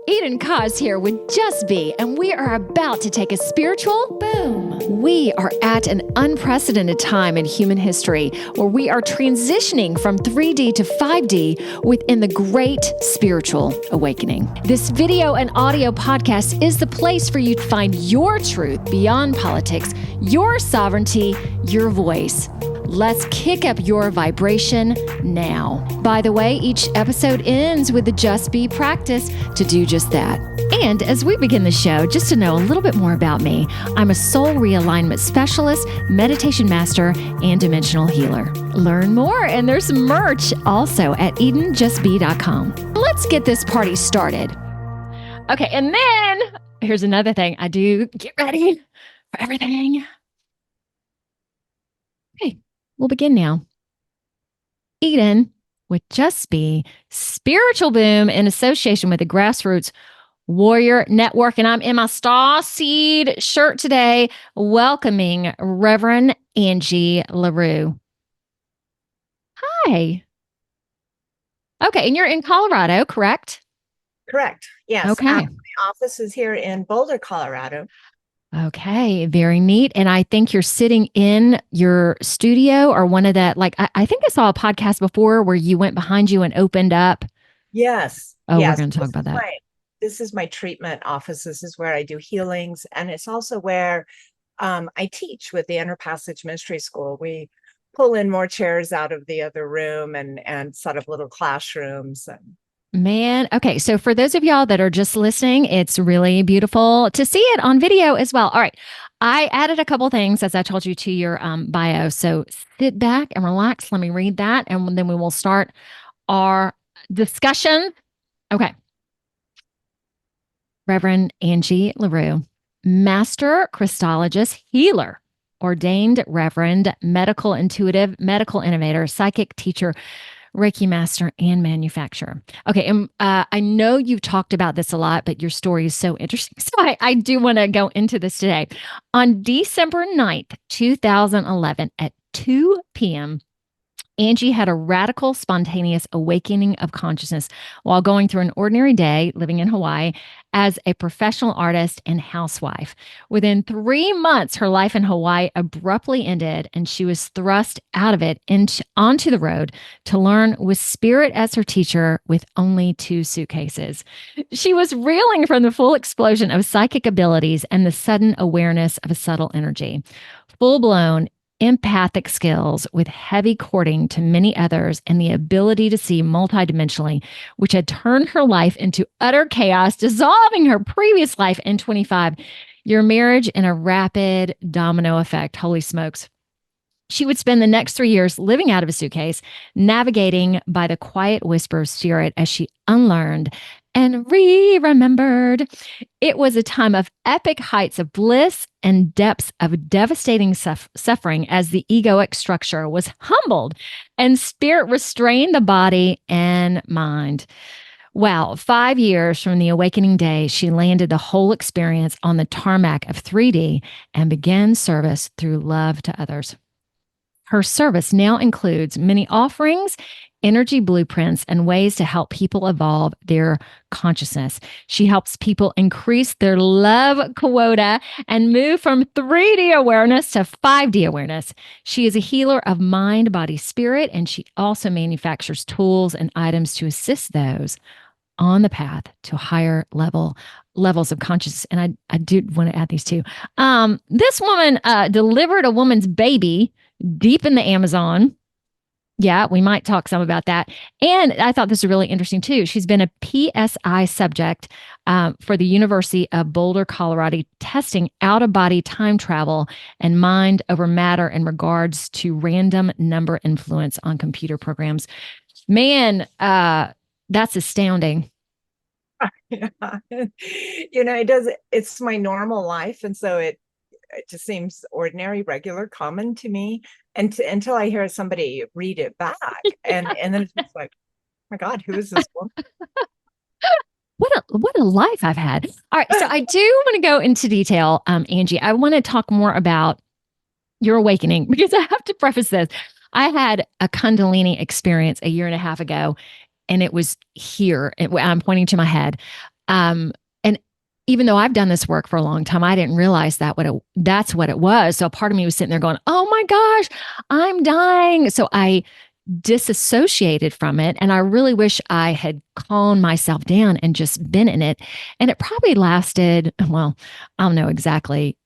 Eden Koz here with Just Be, and we are about to take a spiritual boom. We are at an unprecedented time in human history where we are transitioning from 3D to 5D within the great spiritual awakening. This video and audio podcast is the place for you to find your truth beyond politics, your sovereignty, your voice. Let's kick up your vibration now. By the way, each episode ends with the Just Be practice to do just that. And as we begin the show, just to know a little bit more about me, I'm a soul realignment specialist, meditation master, and dimensional healer. Learn more, and there's merch also at EdenJustBe.com. Let's get this party started. Okay, and then here's another thing I do. Get ready for everything. Okay. We'll begin now. Eden with Just Be Spiritual Boom in association with the Grassroots Warrior Network. And I'm in my Star Seed shirt today, welcoming Rev Angie LaRue. Hi. Okay, and you're in Colorado, correct? Correct. Yes. Okay. My office is here in Boulder, Colorado. Okay, very neat. And I think you're sitting in your studio or one of that, like, I think I saw a podcast before where you went behind you and opened up. Yes. Oh, yes. We're going to talk about that. This is my treatment office. This is where I do healings. And it's also where I teach with the Inner Passage Mystery School. We pull in more chairs out of the other room and set up little classrooms. Man, okay. So for those of y'all that are just listening, it's really beautiful to see it on video as well. All right. I added a couple things, as I told you, to your bio. So sit back and relax. Let me read that. And then we will start our discussion. Okay. Reverend Angie LaRue, Master Crystologist, Healer, Ordained Reverend, Medical Intuitive, Medical Innovator, Psychic Teacher, Reiki Master, and Manufacturer. Okay, and I know you've talked about this a lot, but your story is so interesting. So I do want to go into this today. On December 9th, 2011 at 2 p.m., Angie had a radical, spontaneous awakening of consciousness while going through an ordinary day living in Hawaii as a professional artist and housewife. Within 3 months, her life in Hawaii abruptly ended, and she was thrust out of it onto the road to learn with spirit as her teacher with only 2 suitcases. She was reeling from the full explosion of psychic abilities and the sudden awareness of a subtle energy. Full-blown empathic skills with heavy cording to many others and the ability to see multidimensionally, which had turned her life into utter chaos, dissolving her previous life in 25-year marriage in a rapid domino effect. Holy smokes. She would spend the next 3 years living out of a suitcase, navigating by the quiet whisper of spirit as she unlearned and remembered. It was a time of epic heights of bliss and depths of devastating suffering as the egoic structure was humbled and spirit restrained the body and mind. Wow, 5 years from the awakening day, she landed the whole experience on the tarmac of 3D and began service through love to others. Her service now includes many offerings, energy blueprints, and ways to help people evolve their consciousness. She helps people increase their love quota and move from 3D awareness to 5D awareness. She is a healer of mind, body, spirit, and she also manufactures tools and items to assist those on the path to higher levels of consciousness. And I do want to add these two. This woman delivered a woman's baby deep in the Amazon. Yeah, we might talk some about that. And I thought this was really interesting too. She's been a PSI subject for the University of Boulder, Colorado, testing out-of-body time travel and mind over matter in regards to random number influence on computer programs. Man, that's astounding. Yeah. It's my normal life. And so it just seems ordinary, regular, common to me until I hear somebody read it back. And then it's just like, oh my God, who is this woman? What a life I've had. All right. So I do want to go into detail, Angie. I want to talk more about your awakening because I have to preface this. I had a Kundalini experience a year and a half ago, and it was here. I'm pointing to my head. And even though I've done this work for a long time, I didn't realize that's what it was. So part of me was sitting there going, "Oh my gosh, I'm dying." So I disassociated from it. And I really wish I had calmed myself down and just been in it. And it probably lasted, well, I don't know exactly,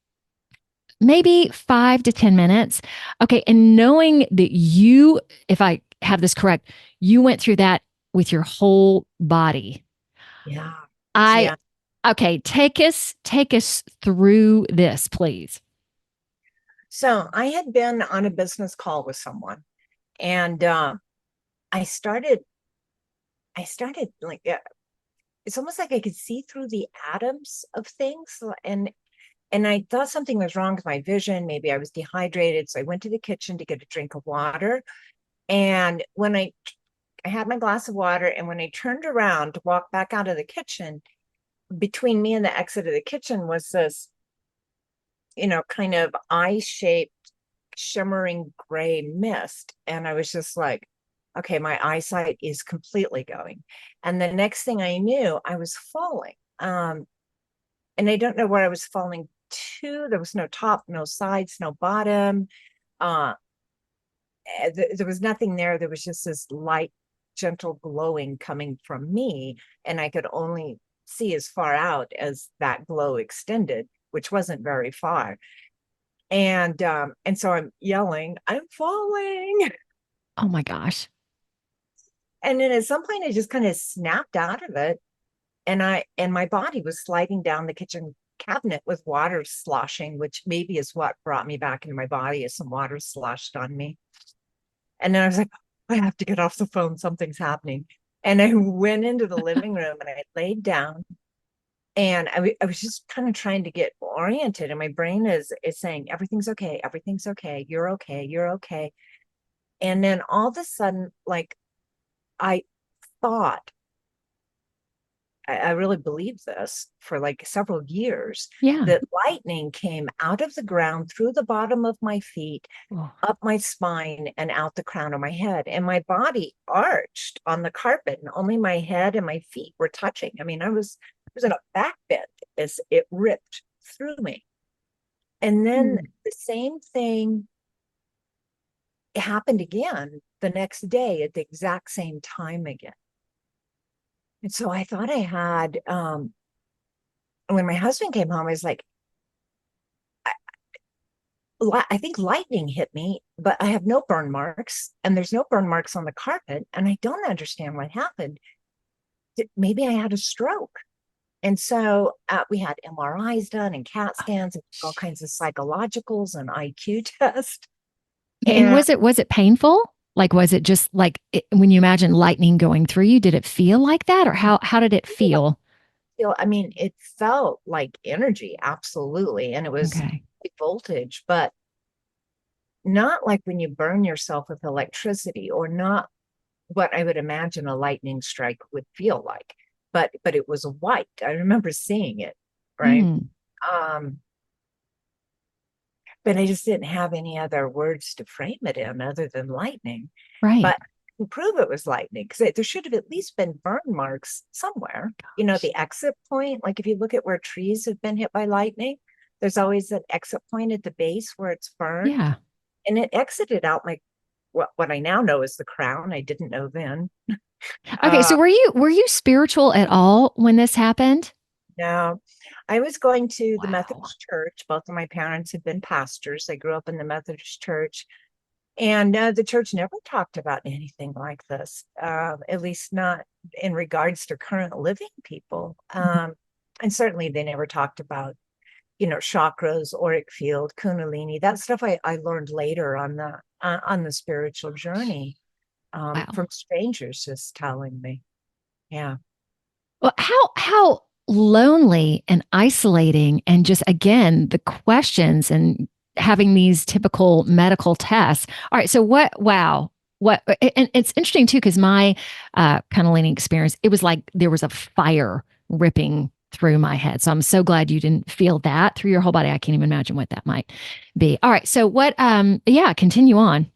maybe 5 to 10 minutes. Okay. And knowing that you, if I have this correct, you went through that with your whole body. Yeah. I, Yeah. okay, take us through this, please. So I had been on a business call with someone, and I started like, it's almost like I could see through the atoms of things. And I thought something was wrong with my vision. Maybe I was dehydrated. So I went to the kitchen to get a drink of water. And when I had my glass of water, and when I turned around to walk back out of the kitchen, between me and the exit of the kitchen was this, kind of eye-shaped, shimmering gray mist. And I was just like, okay, my eyesight is completely going. And the next thing I knew, I was falling. And I don't know where I was falling to. There was no top, no sides, no bottom. Uh, there was nothing there. There was just this light, gentle glowing coming from me. And I could only see as far out as that glow extended, which wasn't very far. And so I'm yelling, "I'm falling." Oh my gosh. And then at some point I just kind of snapped out of it. And my body was sliding down the kitchen cabinet with water sloshing, which maybe is what brought me back into my body, as some water sloshed on me. And then I was like, I have to get off the phone. Something's happening. And I went into the living room and I laid down, and I was just kind of trying to get oriented. And my brain is saying, everything's okay. Everything's okay. You're okay. You're okay. And then all of a sudden, like, I thought, I really believed this for like several years, Yeah. that lightning came out of the ground through the bottom of my feet, Oh, up my spine, and out the crown of my head. And my body arched on the carpet, and only my head and my feet were touching. I mean, I was in a back bend as it ripped through me. And then the same thing happened again the next day at the exact same time again. And so I thought I had, when my husband came home, I was like, I think lightning hit me, but I have no burn marks, and there's no burn marks on the carpet. And I don't understand what happened. Maybe I had a stroke. And so we had MRIs done and CAT scans and all kinds of psychologicals and IQ tests. and And was it painful? Like, was it just like when you imagine lightning going through you? Did it feel like that, or how did it feel? I mean, it felt like energy, absolutely. And it was Okay. voltage, but not like when you burn yourself with electricity, or not what I would imagine a lightning strike would feel like. But it was white. I remember seeing it, right? Mm, Um, but I just didn't have any other words to frame it in other than lightning. right. But to prove it was lightning, because there should have at least been burn marks somewhere. The exit point, like if you look at where trees have been hit by lightning, there's always an exit point at the base where it's burned. Yeah. And it exited out my, what I now know is the crown. I didn't know then. Okay. Uh, So were you spiritual at all when this happened? no, I was going to the Wow. Methodist church. Both of my parents had been pastors. I grew up in the Methodist church. And the church never talked about anything like this, at least not in regards to current living people. And certainly they never talked about, chakras, auric field, kundalini. That stuff I learned later on the spiritual journey, Wow. from strangers just telling me. Yeah. Well, how lonely and isolating, and just again the questions and having these typical medical tests. All right, so what? Wow, what? And it's interesting too because my Kundalini experience, it was like there was a fire ripping through my head. So I'm so glad you didn't feel that through your whole body. I can't even imagine what that might be. All right, so what? Yeah, continue on.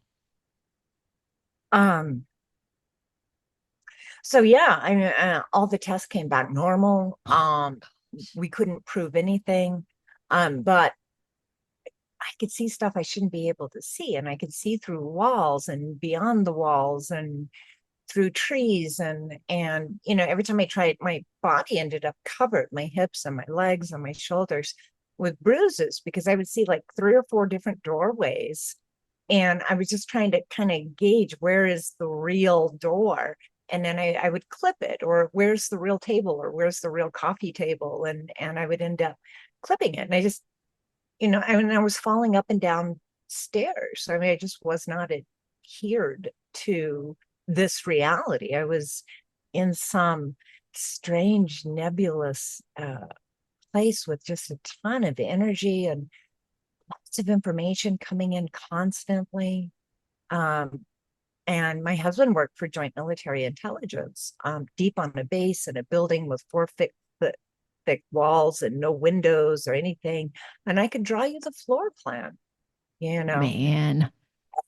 Um, So yeah, I mean, all the tests came back normal. We couldn't prove anything. But I could see stuff I shouldn't be able to see, and I could see through walls and beyond the walls and through trees, and every time I tried, my body ended up covered, my hips and my legs and my shoulders, with bruises, because I would see like 3 or 4 different doorways, and I was just trying to kind of gauge where is the real door, and then I would clip it, or where's the real table, or where's the real coffee table, and I would end up clipping it, and I just I was falling up and down stairs. I mean, I just was not adhered to this reality. I was in some strange, nebulous place with just a ton of energy and lots of information coming in constantly. And my husband worked for Joint Military Intelligence, deep on a base in a building with 4 foot thick walls and no windows or anything. And I could draw you the floor plan, you know. Man.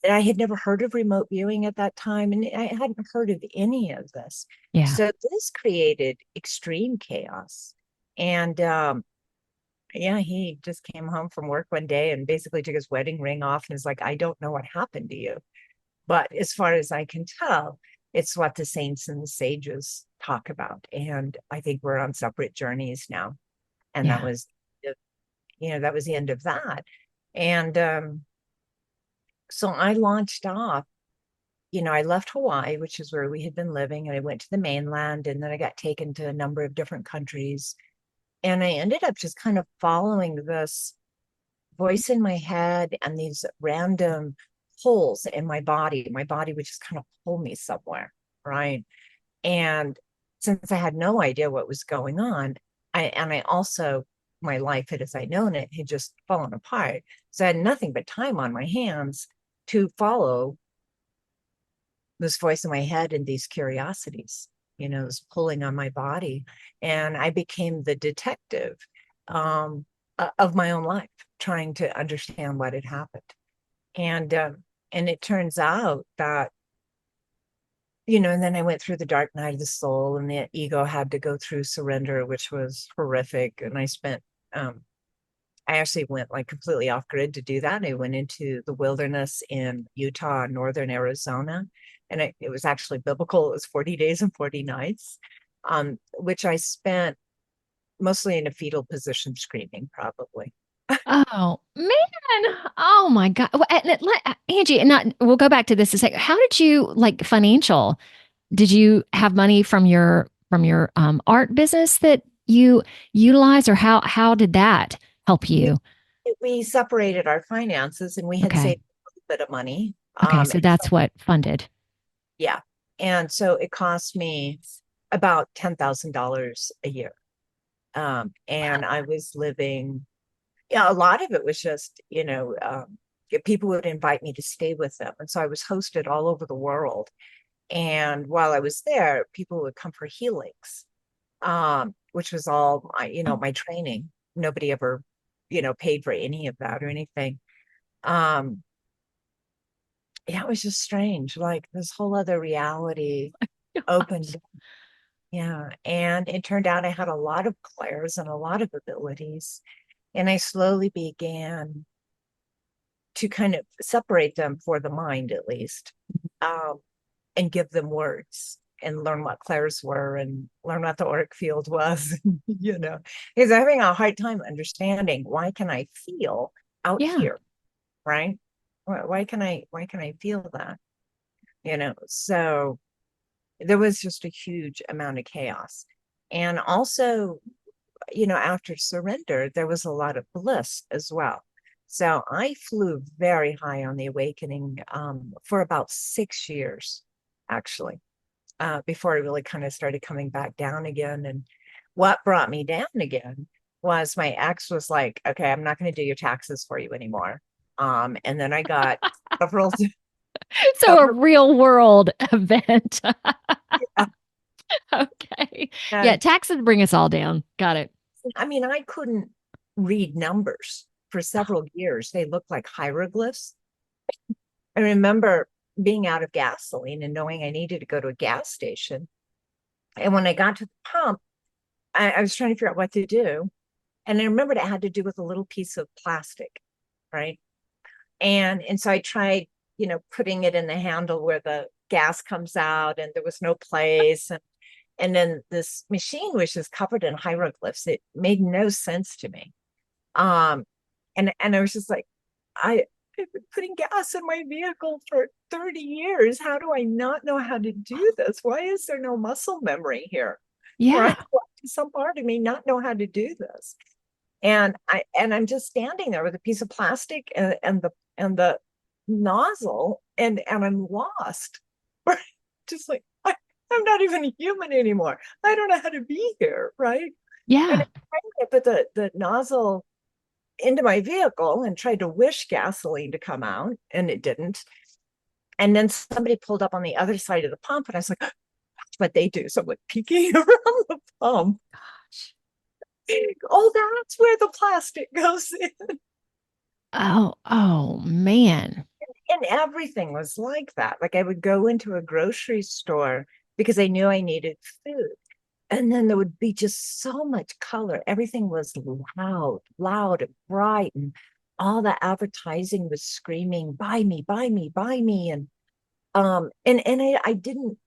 And I had never heard of remote viewing at that time, and I hadn't heard of any of this. Yeah. So this created extreme chaos. And yeah, he just came home from work one day and basically took his wedding ring off and is like, I don't know what happened to you. But as far as I can tell, it's what the saints and the sages talk about. And I think we're on separate journeys now. And that Yeah. was, that was the end of that. And so I launched off. I left Hawaii, which is where we had been living, and I went to the mainland, and then I got taken to a number of different countries. And I ended up just kind of following this voice in my head and these random pulls in my body. My body would just kind of pull me somewhere, right? And since I had no idea what was going on, I also, my life as I known it had just fallen apart. So I had nothing but time on my hands to follow this voice in my head and these curiosities, this pulling on my body. And I became the detective of my own life, trying to understand what had happened. And it turns out that, and then I went through the dark night of the soul, and the ego had to go through surrender, which was horrific. And I actually went like completely off grid to do that. I went into the wilderness in Utah, northern Arizona, and it was actually biblical. It was 40 days and 40 nights, which I spent mostly in a fetal position, screaming, probably. Oh man. Oh my God. Angie, and not we'll go back to this a second. How did you like financial? Did you have money from your art business that you utilize, or how did that help you? We separated our finances, and we had Okay. saved a little bit of money. Okay, so that's what funded. Yeah. And so it cost me about $10,000 a year. And I was living, yeah, a lot of it was just, people would invite me to stay with them. And so I was hosted all over the world. And while I was there, people would come for healings, which was all my training. Nobody ever, paid for any of that or anything. Um, yeah, it was just strange. Like this whole other reality opened. Yeah. And it turned out I had a lot of clairs and a lot of abilities. And I slowly began to kind of separate them, for the mind at least, and give them words and learn what clairs were and learn what the auric field was, because I'm having a hard time understanding, why can I feel out Yeah. here, right? Why can I feel that? So there was just a huge amount of chaos. And also, after surrender, there was a lot of bliss as well. So I flew very high on the awakening for about 6 years, actually, before I really kind of started coming back down again. And what brought me down again was my ex was like, okay, I'm not going to do your taxes for you anymore. And then I got several, So a real world event. Okay. Yeah, and taxes bring us all down. Got it. I mean, I couldn't read numbers for several years. They looked like hieroglyphs. I remember being out of gasoline and knowing I needed to go to a gas station. And when I got to the pump, I was trying to figure out what to do. And I remembered it had to do with a little piece of plastic, right? And so I tried, putting it in the handle where the gas comes out, and there was no place. And then this machine was just covered in hieroglyphs. It made no sense to me. Um, and I was just like, I've been putting gas in my vehicle for 30 years. How do I not know how to do this? Why is there no muscle memory here? Yeah. Right? Why does some part of me not know how to do this? And I'm just standing there with a piece of plastic and the nozzle, and I'm lost. Right? Just like I'm not even a human anymore. I don't know how to be here, right? And Yeah. I put the nozzle into my vehicle and tried to wish gasoline to come out, and it didn't. And then somebody pulled up on the other side of the pump, and I was like, that's what they do. So I'm like peeking around the pump. Gosh. Oh, that's where the plastic goes in. Oh man. And everything was like that. Like I would go into a grocery store because I knew I needed food. And then there would be just so much color. Everything was loud and bright. And all the advertising was screaming, buy me, buy me, buy me. And I didn't,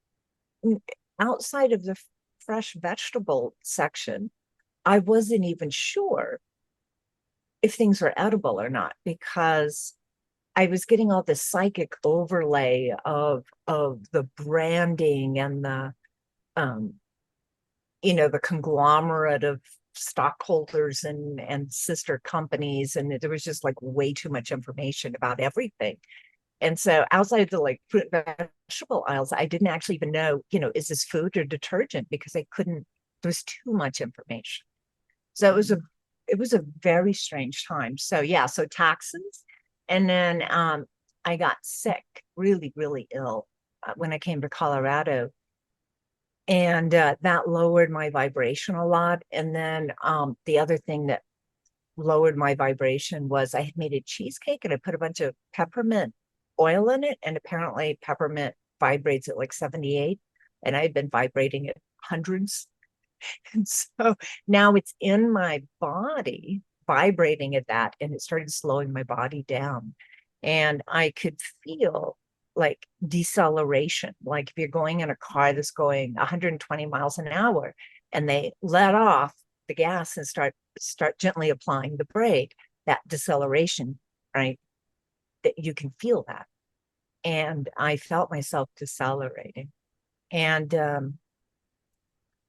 outside of the fresh vegetable section, I wasn't even sure if things were edible or not, because I was getting all this psychic overlay of the branding and um, the conglomerate of stockholders and sister companies, and there was just like way too much information about everything. And so outside the like fruit and vegetable aisles, I didn't actually even know, is this food or detergent, because I couldn't, there was too much information. So it was a very strange time. So yeah, so taxes. And then I got sick, really, really ill when I came to Colorado. And that lowered my vibration a lot. And then the other thing that lowered my vibration was I had made a cheesecake and I put a bunch of peppermint oil in it. And apparently peppermint vibrates at like 78. And I had been vibrating at hundreds. And so now it's in my body, vibrating at that, and it started slowing my body down. And I could feel like deceleration, like if you're going in a car that's going 120 miles an hour and they let off the gas and start gently applying the brake, that deceleration, right? That you can feel that. And I felt myself decelerating. And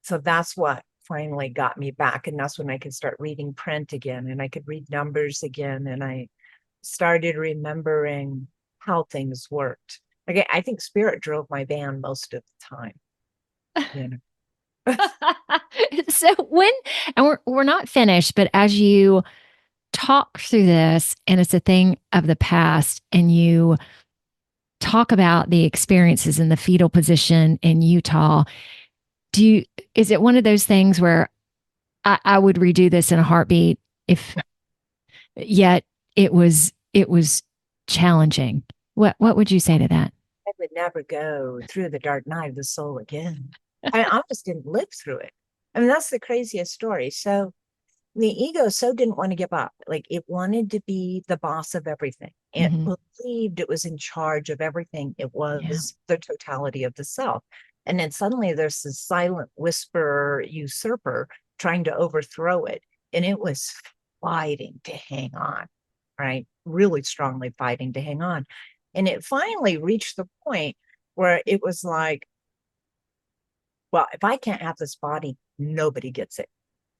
so that's what finally got me back. And that's when I could start reading print again, and I could read numbers again. And I started remembering how things worked. Again, I think spirit drove my van most of the time. You know? So and we're not finished, but as you talk through this and it's a thing of the past and you talk about the experiences in the fetal position in Utah, is it one of those things where I would redo this in a heartbeat, if yet it was challenging? What would you say to that? I would never go through the dark night of the soul again. I just didn't live through it. I mean, that's the craziest story. So the ego so didn't want to give up. Like it wanted to be the boss of everything. It believed it was in charge of everything. It Yeah. was the totality of the self. And then suddenly there's this silent whisperer usurper trying to overthrow it. And it was fighting to hang on, right? Really strongly fighting to hang on. And it finally reached the point where it was like, well, if I can't have this body, nobody gets it.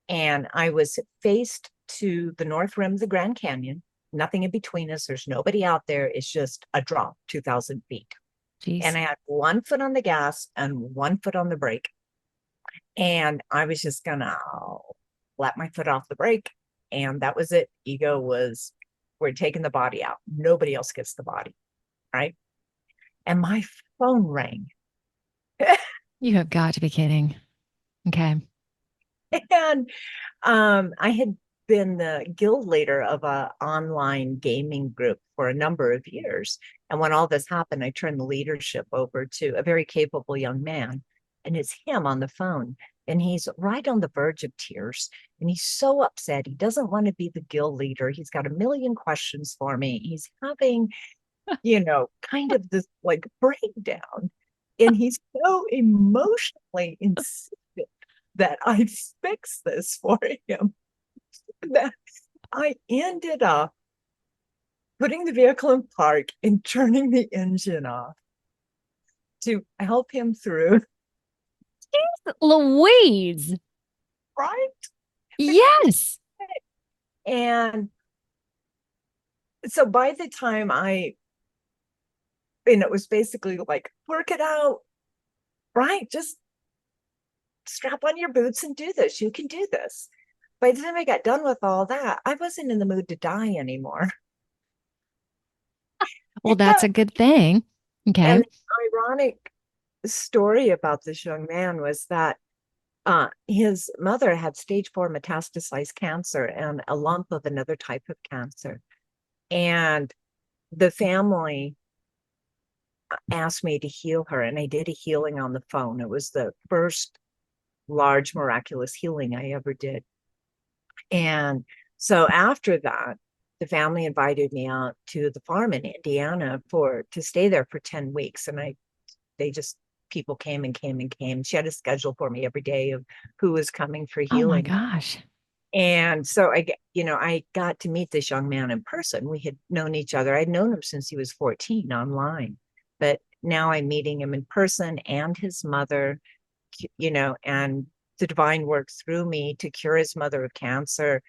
And I was faced to the north rim of the Grand Canyon, nothing in between us. There's nobody out there. It's just a drop, 2,000 feet. Jeez. And I had 1 foot on the gas and 1 foot on the brake. And I was just going to let my foot off the brake. And that was it. Ego was, we're taking the body out. Nobody else gets the body. Right. And my phone rang. You have got to be kidding. Okay. And I had been the guild leader of an online gaming group for a number of years. And when all this happened, I turned the leadership over to a very capable young man. and it's him on the phone. And he's right on the verge of tears. And he's so upset. He doesn't want to be the guild leader. He's got a million questions for me. He's having, kind of this like breakdown. And he's so emotionally insistent that I fix this for him that I ended up putting the vehicle in park and turning the engine off to help him through. Louise. Right? Yes. And so by the time it was basically like, work it out, right? Just strap on your boots and do this. You can do this. By the time I got done with all that, I wasn't in the mood to die anymore. Well, that's a good thing. Okay. And the ironic story about this young man was that his mother had stage 4 metastasized cancer and a lump of another type of cancer. And the family asked me to heal her, and I did a healing on the phone. It was the first large miraculous healing I ever did. And so after that, the family invited me out to the farm in Indiana to stay there for 10 weeks. And people came and came and came. She had a schedule for me every day of who was coming for healing. Oh my gosh. And so I got to meet this young man in person. We had known each other. I'd known him since he was 14 online, but now I'm meeting him in person and his mother, and the divine worked through me to cure his mother of cancer.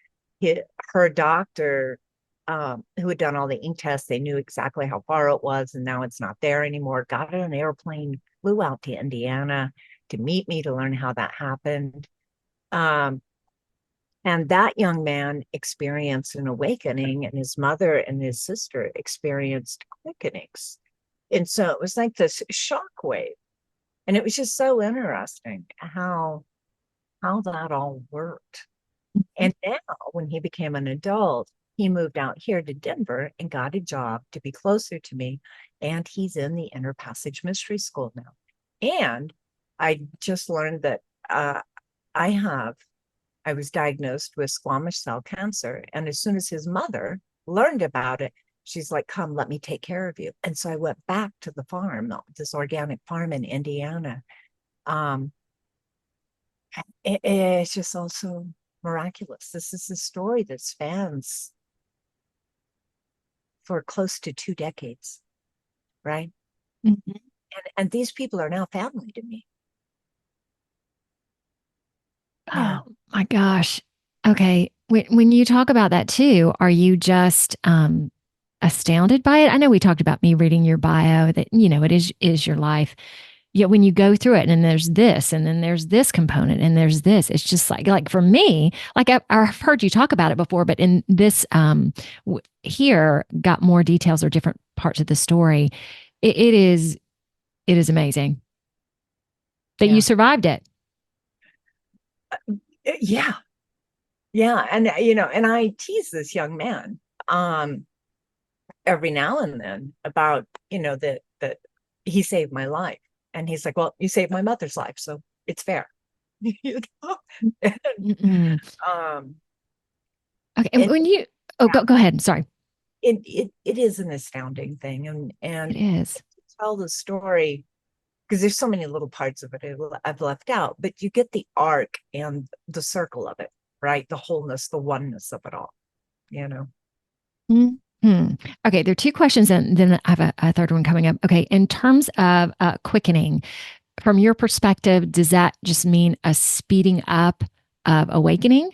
Her doctor, who had done all the ink tests, they knew exactly how far it was, and now it's not there anymore. Got on an airplane, flew out to Indiana to meet me to learn how that happened. And that young man experienced an awakening, and his mother and his sister experienced quickenings. And so it was like this shock wave. And it was just so interesting how that all worked. And now when he became an adult, he moved out here to Denver and got a job to be closer to me. And he's in the Inner Passage Mystery School now. And I just learned that I was diagnosed with squamous cell cancer. And as soon as his mother learned about it, she's like, come, let me take care of you. And so I went back to the farm, this organic farm in Indiana. It's just also miraculous. This is a story that spans for close to 2 decades, right? Mm-hmm. And these people are now family to me. Oh my gosh. Okay. When you talk about that too, are you just astounded by it? I know we talked about me reading your bio that, it is your life. Yet when you go through it and there's this and then there's this component and there's this, it's just like for me, like I've heard you talk about it before, but in this here got more details or different parts of the story. It is amazing that you survived it. Yeah. And, and I tease this young man every now and then about, that he saved my life. And he's like, well, you saved my mother's life, so it's fair. And, okay. And when you, go ahead. Sorry. It is an astounding thing. And it is. to tell the story, because there's so many little parts of it I've left out, but you get the arc and the circle of it, right? The wholeness, the oneness of it all, Mm-hmm. Okay, there are 2 questions, and then I have a third one coming up. Okay, in terms of quickening, from your perspective, does that just mean a speeding up of awakening,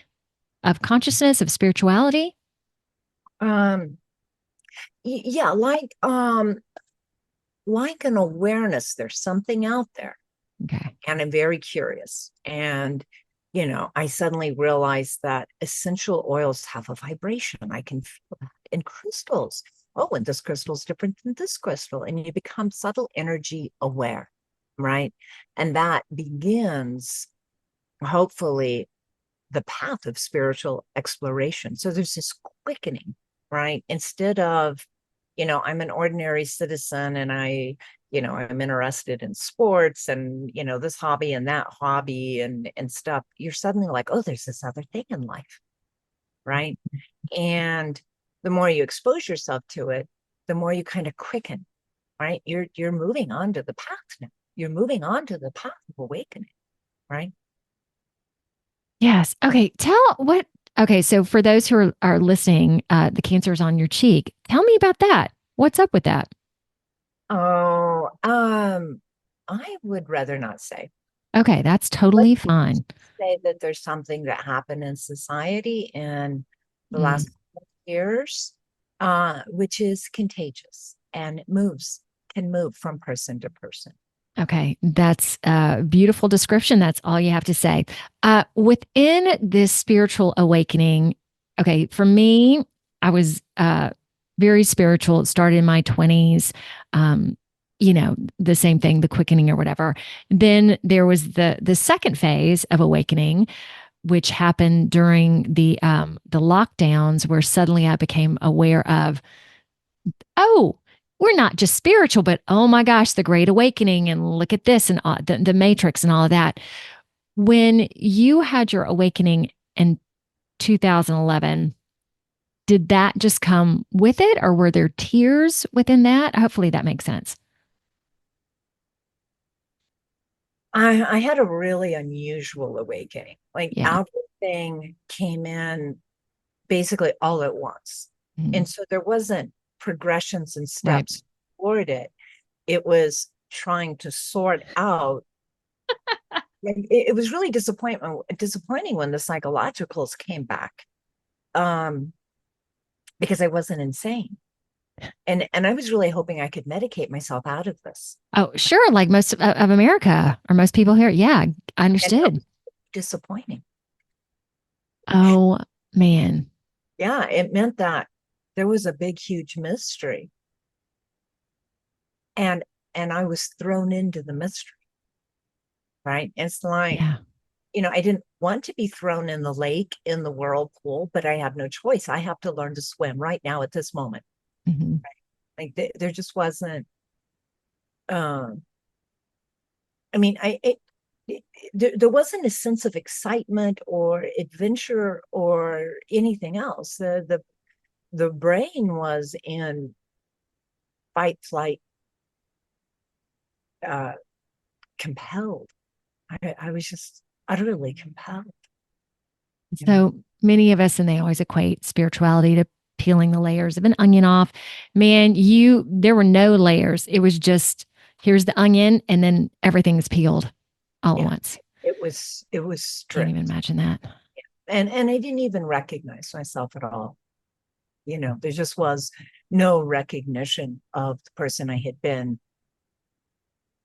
of consciousness, of spirituality? Yeah, like an awareness. There's something out there. Okay. And I'm very curious. And I suddenly realized that essential oils have a vibration. I can feel that. And crystals. Oh, and this crystal is different than this crystal. And you become subtle energy aware, right? And that begins, hopefully, the path of spiritual exploration. So there's this quickening, right? Instead of, I'm an ordinary citizen and I, I'm interested in sports and, this hobby and that hobby and stuff, you're suddenly like, oh, there's this other thing in life. Right. And the more you expose yourself to it, the more you kind of quicken, right? You're moving on to the path now. You're moving on to the path of awakening, right? Yes. Okay. Okay. So for those who are listening, the cancer is on your cheek. Tell me about that. What's up with that? Oh, I would rather not say. Okay. That's totally fine. Say that there's something that happened in society in the Mm. last years, which is contagious and can move from person to person. Okay, that's a beautiful description. That's all you have to say. Within this spiritual awakening, okay, for me, I was very spiritual. It started in my 20s. The same thing, the quickening or whatever. Then there was the second phase of awakening, which happened during the lockdowns, where suddenly I became aware of, oh, we're not just spiritual, but oh my gosh, the Great Awakening, and look at this, and the Matrix and all of that. When you had your awakening in 2011, did that just come with it, or were there tears within that? Hopefully that makes sense. I had a really unusual awakening. Like Yeah. everything came in basically all at once. Mhm. And so there wasn't progressions and steps toward it. It was trying to sort out. It was really disappointing when the psychologicals came back, because I wasn't insane. And I was really hoping I could medicate myself out of this. Oh, sure. Like most of America, or most people here. Yeah, I understood. Disappointing. Oh, man. Yeah, it meant that there was a big, huge mystery. And I was thrown into the mystery. Right. It's like, Yeah. I didn't want to be thrown in the lake, in the whirlpool, but I have no choice. I have to learn to swim right now at this moment. Mhm. Like there just wasn't, I mean, there wasn't a sense of excitement or adventure or anything else. The brain was in fight, flight, compelled. I was just utterly compelled. So many of us, and they always equate spirituality to peeling the layers of an onion off. Man, there were no layers. It was just, here's the onion, and then everything's peeled all at once. It was Can't strict. even imagine that. And I didn't even recognize myself at all. There just was no recognition of the person I had been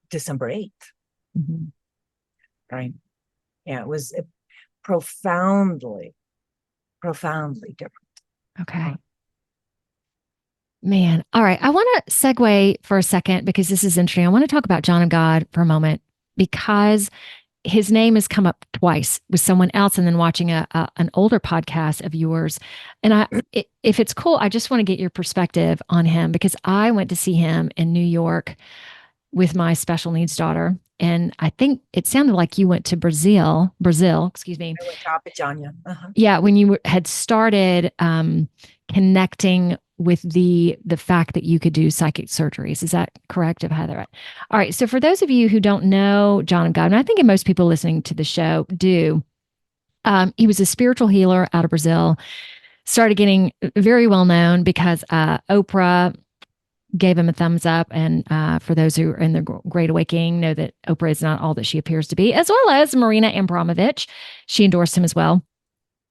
December 8th. Mm-hmm. Right. Yeah, it was profoundly different. Okay. Man. All right. I want to segue for a second, because this is interesting. I want to talk about John of God for a moment, because his name has come up twice with someone else, and then watching an older podcast of yours. And if it's cool, I just want to get your perspective on him, because I went to see him in New York with my special needs daughter. And I think it sounded like you went to Brazil, excuse me. I went to Apajanya. Yeah, when you had started connecting with the fact that you could do psychic surgeries. Is that correct? I've had that right. All right. So for those of you who don't know John of God, and I think most people listening to the show do, he was a spiritual healer out of Brazil, started getting very well known because Oprah gave him a thumbs up. And for those who are in the Great Awakening, know that Oprah is not all that she appears to be, as well as Marina Abramovich. She endorsed him as well.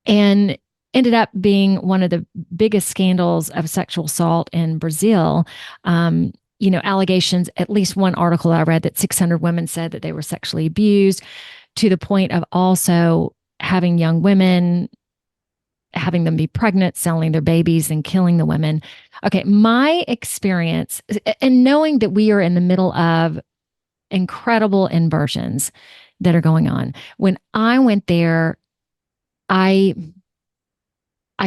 And ended up being one of the biggest scandals of sexual assault in Brazil. Allegations, at least one article I read, that 600 women said that they were sexually abused, to the point of also having young women, having them be pregnant, selling their babies, and killing the women. Okay, my experience, and knowing that we are in the middle of incredible inversions that are going on. When I went there, I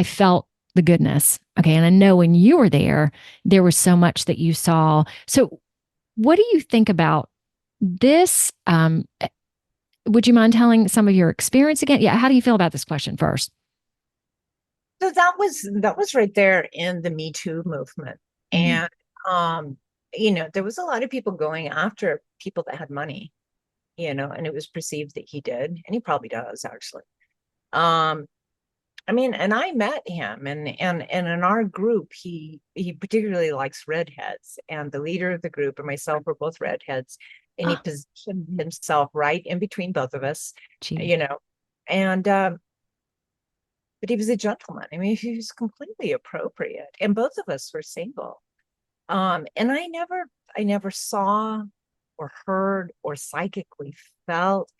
felt the goodness. Okay. And I know when you were there was so much that you saw. So What do you think about this? Would you mind telling some of your experience again? Yeah. How do you feel about this question first? So that was right there in the Me Too movement. Mhm. And there was a lot of people going after people that had money, and it was perceived that he did, and he probably does actually. Um, I mean, and I met him, and in our group, he particularly likes redheads, and the leader of the group and myself were both redheads, and he Oh, positioned himself right in between both of us, gee. you know, and but he was a gentleman. I mean, he was completely appropriate, and both of us were single. And I never saw or heard or psychically felt.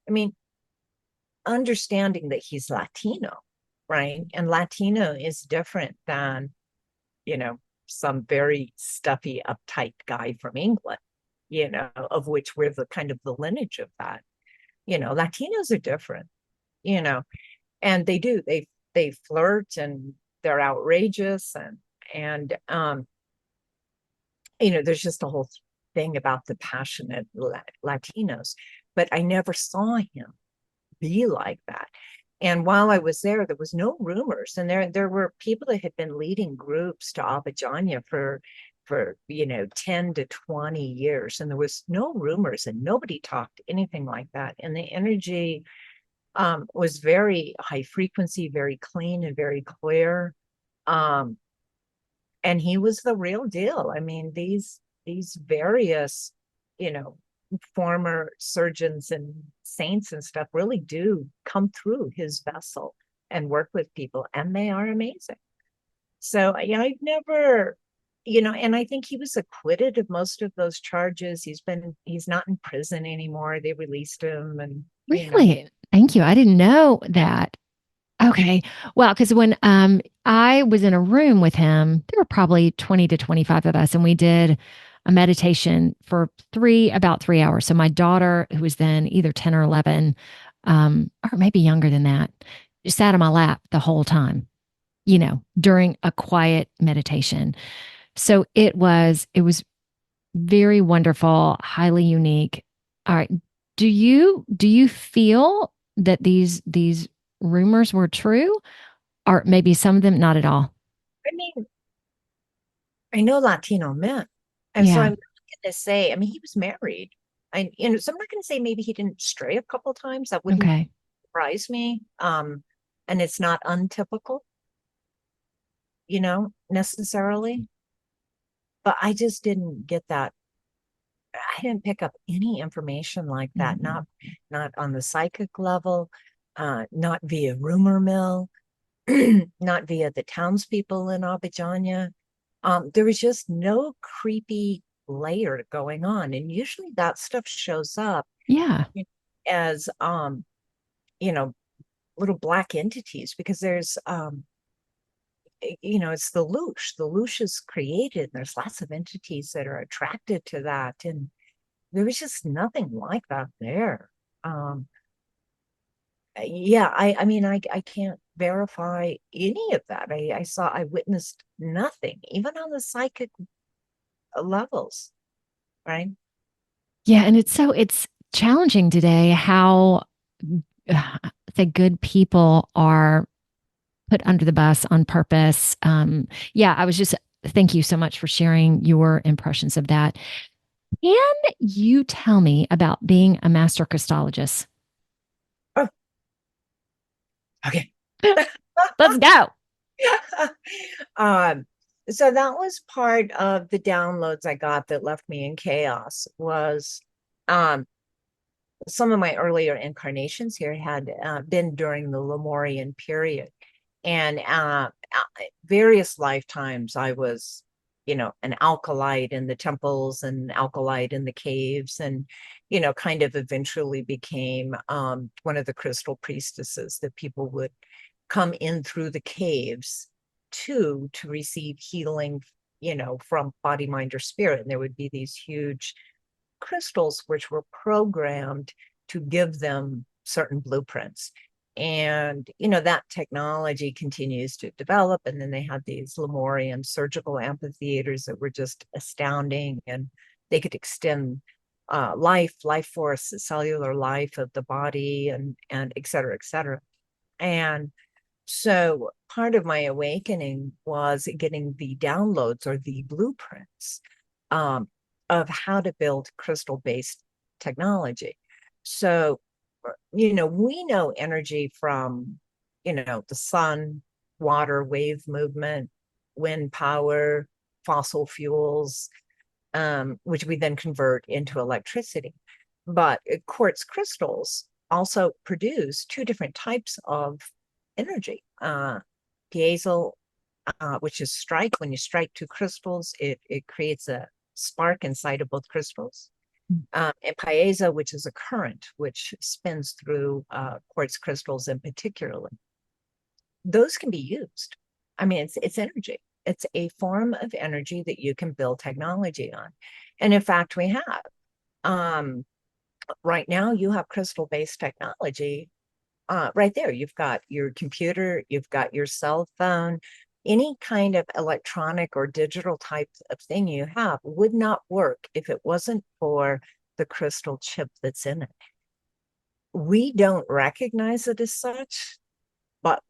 I mean, understanding that he's Latino, right? And Latino is different than, you know, some very stuffy, uptight guy from England, of which we're the kind of the lineage of that. Latinos are different, you know, and they flirt and they're outrageous and there's just a whole thing about the passionate Latinos, but I never saw him be like that. And while I was there was no rumors, and there were people that had been leading groups to Abidjanya for 10 to 20 years, and there was no rumors, and nobody talked anything like that. And the energy was very high frequency, very clean, and very clear. Um, and he was the real deal. I mean, these various, you know, former surgeons and saints and stuff really do come through his vessel and work with people, and they are amazing. So yeah, I've never, and I think he was acquitted of most of those charges. He's not in prison anymore. They released him, and Really? Thank you. I didn't know that. Okay. Well, because when I was in a room with him, there were probably 20 to 25 of us, and we did a meditation for about 3 hours. So my daughter, who was then either 10 or 11, or maybe younger than that, sat on my lap the whole time, during a quiet meditation. So it was very wonderful, highly unique. All right. Do you feel that these rumors were true, or maybe some of them not at all? I mean, I know Latino men, and so Yeah. I'm not going to say. I mean, he was married, so I'm not going to say maybe he didn't stray a couple times. That wouldn't Okay. surprise me. And it's not untypical, necessarily. But I just didn't get that. I didn't pick up any information like that. Mhm. Not on the psychic level, not via rumor mill, not via the townspeople in Abidjanya. There was just no creepy layer going on, and usually that stuff shows up Yeah. as you know little black entities, because there's it's the loosh. The loosh is created. There's lots of entities that are attracted to that, and there was just nothing like that there. Um, yeah, I mean, I can't verify any of that. I witnessed nothing, even on the psychic levels, right? Yeah, and it's challenging today how say good people are put under the bus on purpose. Yeah, I was just thank you so much for sharing your impressions of that. Can you tell me about being a master Crystologist? Oh, okay. Let's go. um, so that was part of the downloads I got that left me in chaos. Was um, some of my earlier incarnations here had been during the Lemurian period, and various lifetimes I was, an alkalite in the temples and alkalite in the caves, and kind of eventually became one of the crystal priestesses that people would come in through the caves to receive healing, from body, mind, or spirit. And there would be these huge crystals which were programmed to give them certain blueprints. And that technology continues to develop, and then they had these Lemurian surgical amphitheaters that were just astounding. And they could extend life force, cellular life of the body, and et cetera, et cetera. And so part of my awakening was getting the downloads or the blueprints of how to build crystal-based technology. So, we know energy from, the sun, water, wave movement, wind power, fossil fuels, which we then convert into electricity. But quartz crystals also produce two different types of energy. Piezo, which is strike. When you strike two crystals, it creates a spark inside of both crystals. And piezo, which is a current, which spins through quartz crystals in particular. Those can be used. I mean, it's energy. It's a form of energy that you can build technology on. And in fact, we have. Right now, you have crystal-based technology right there. You've got your computer, you've got your cell phone, any kind of electronic or digital type of thing you have would not work if it wasn't for the crystal chip that's in it. We don't recognize it as such, but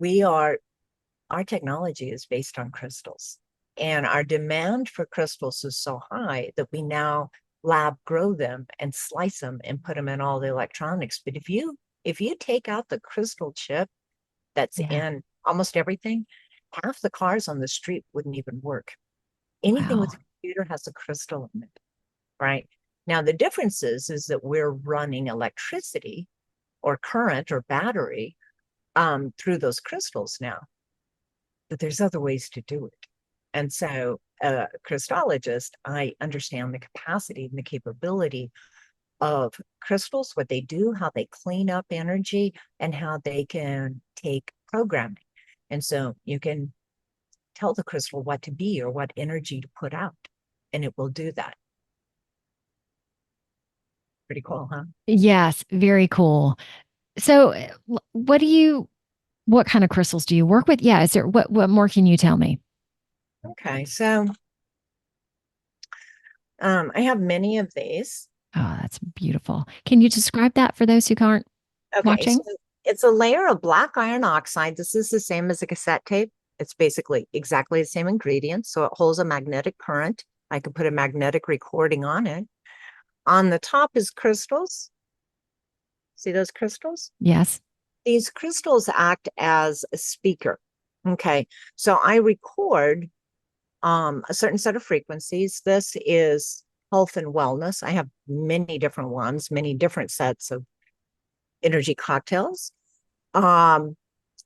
our technology is based on crystals. And our demand for crystals is so high that we now lab grow them and slice them and put them in all the electronics. But if you take out the crystal chip that's in almost everything, half the cars on the street wouldn't even work. Anything with a computer has a crystal in it, right? Now, the difference is that we're running electricity or current or battery through those crystals now. But there's other ways to do it. And so, Crystologist, I understand the capacity and the capability of crystals, what they do, how they clean up energy, and how they can take programming. And so you can tell the crystal what to be or what energy to put out, and it will do that. Pretty cool, huh? Yes, very cool. So what kind of crystals do you work with? Yeah, what more can you tell me? Okay, so I have many of these. Oh, that's beautiful. Can you describe that for those who aren't watching? So it's a layer of black iron oxide. This is the same as a cassette tape. It's basically exactly the same ingredients. So it holds a magnetic current. I could put a magnetic recording on it. On the top is crystals. See those crystals? Yes. These crystals act as a speaker. Okay, so I record a certain set of frequencies. This is health and wellness. I have many different ones, many different sets of energy cocktails. And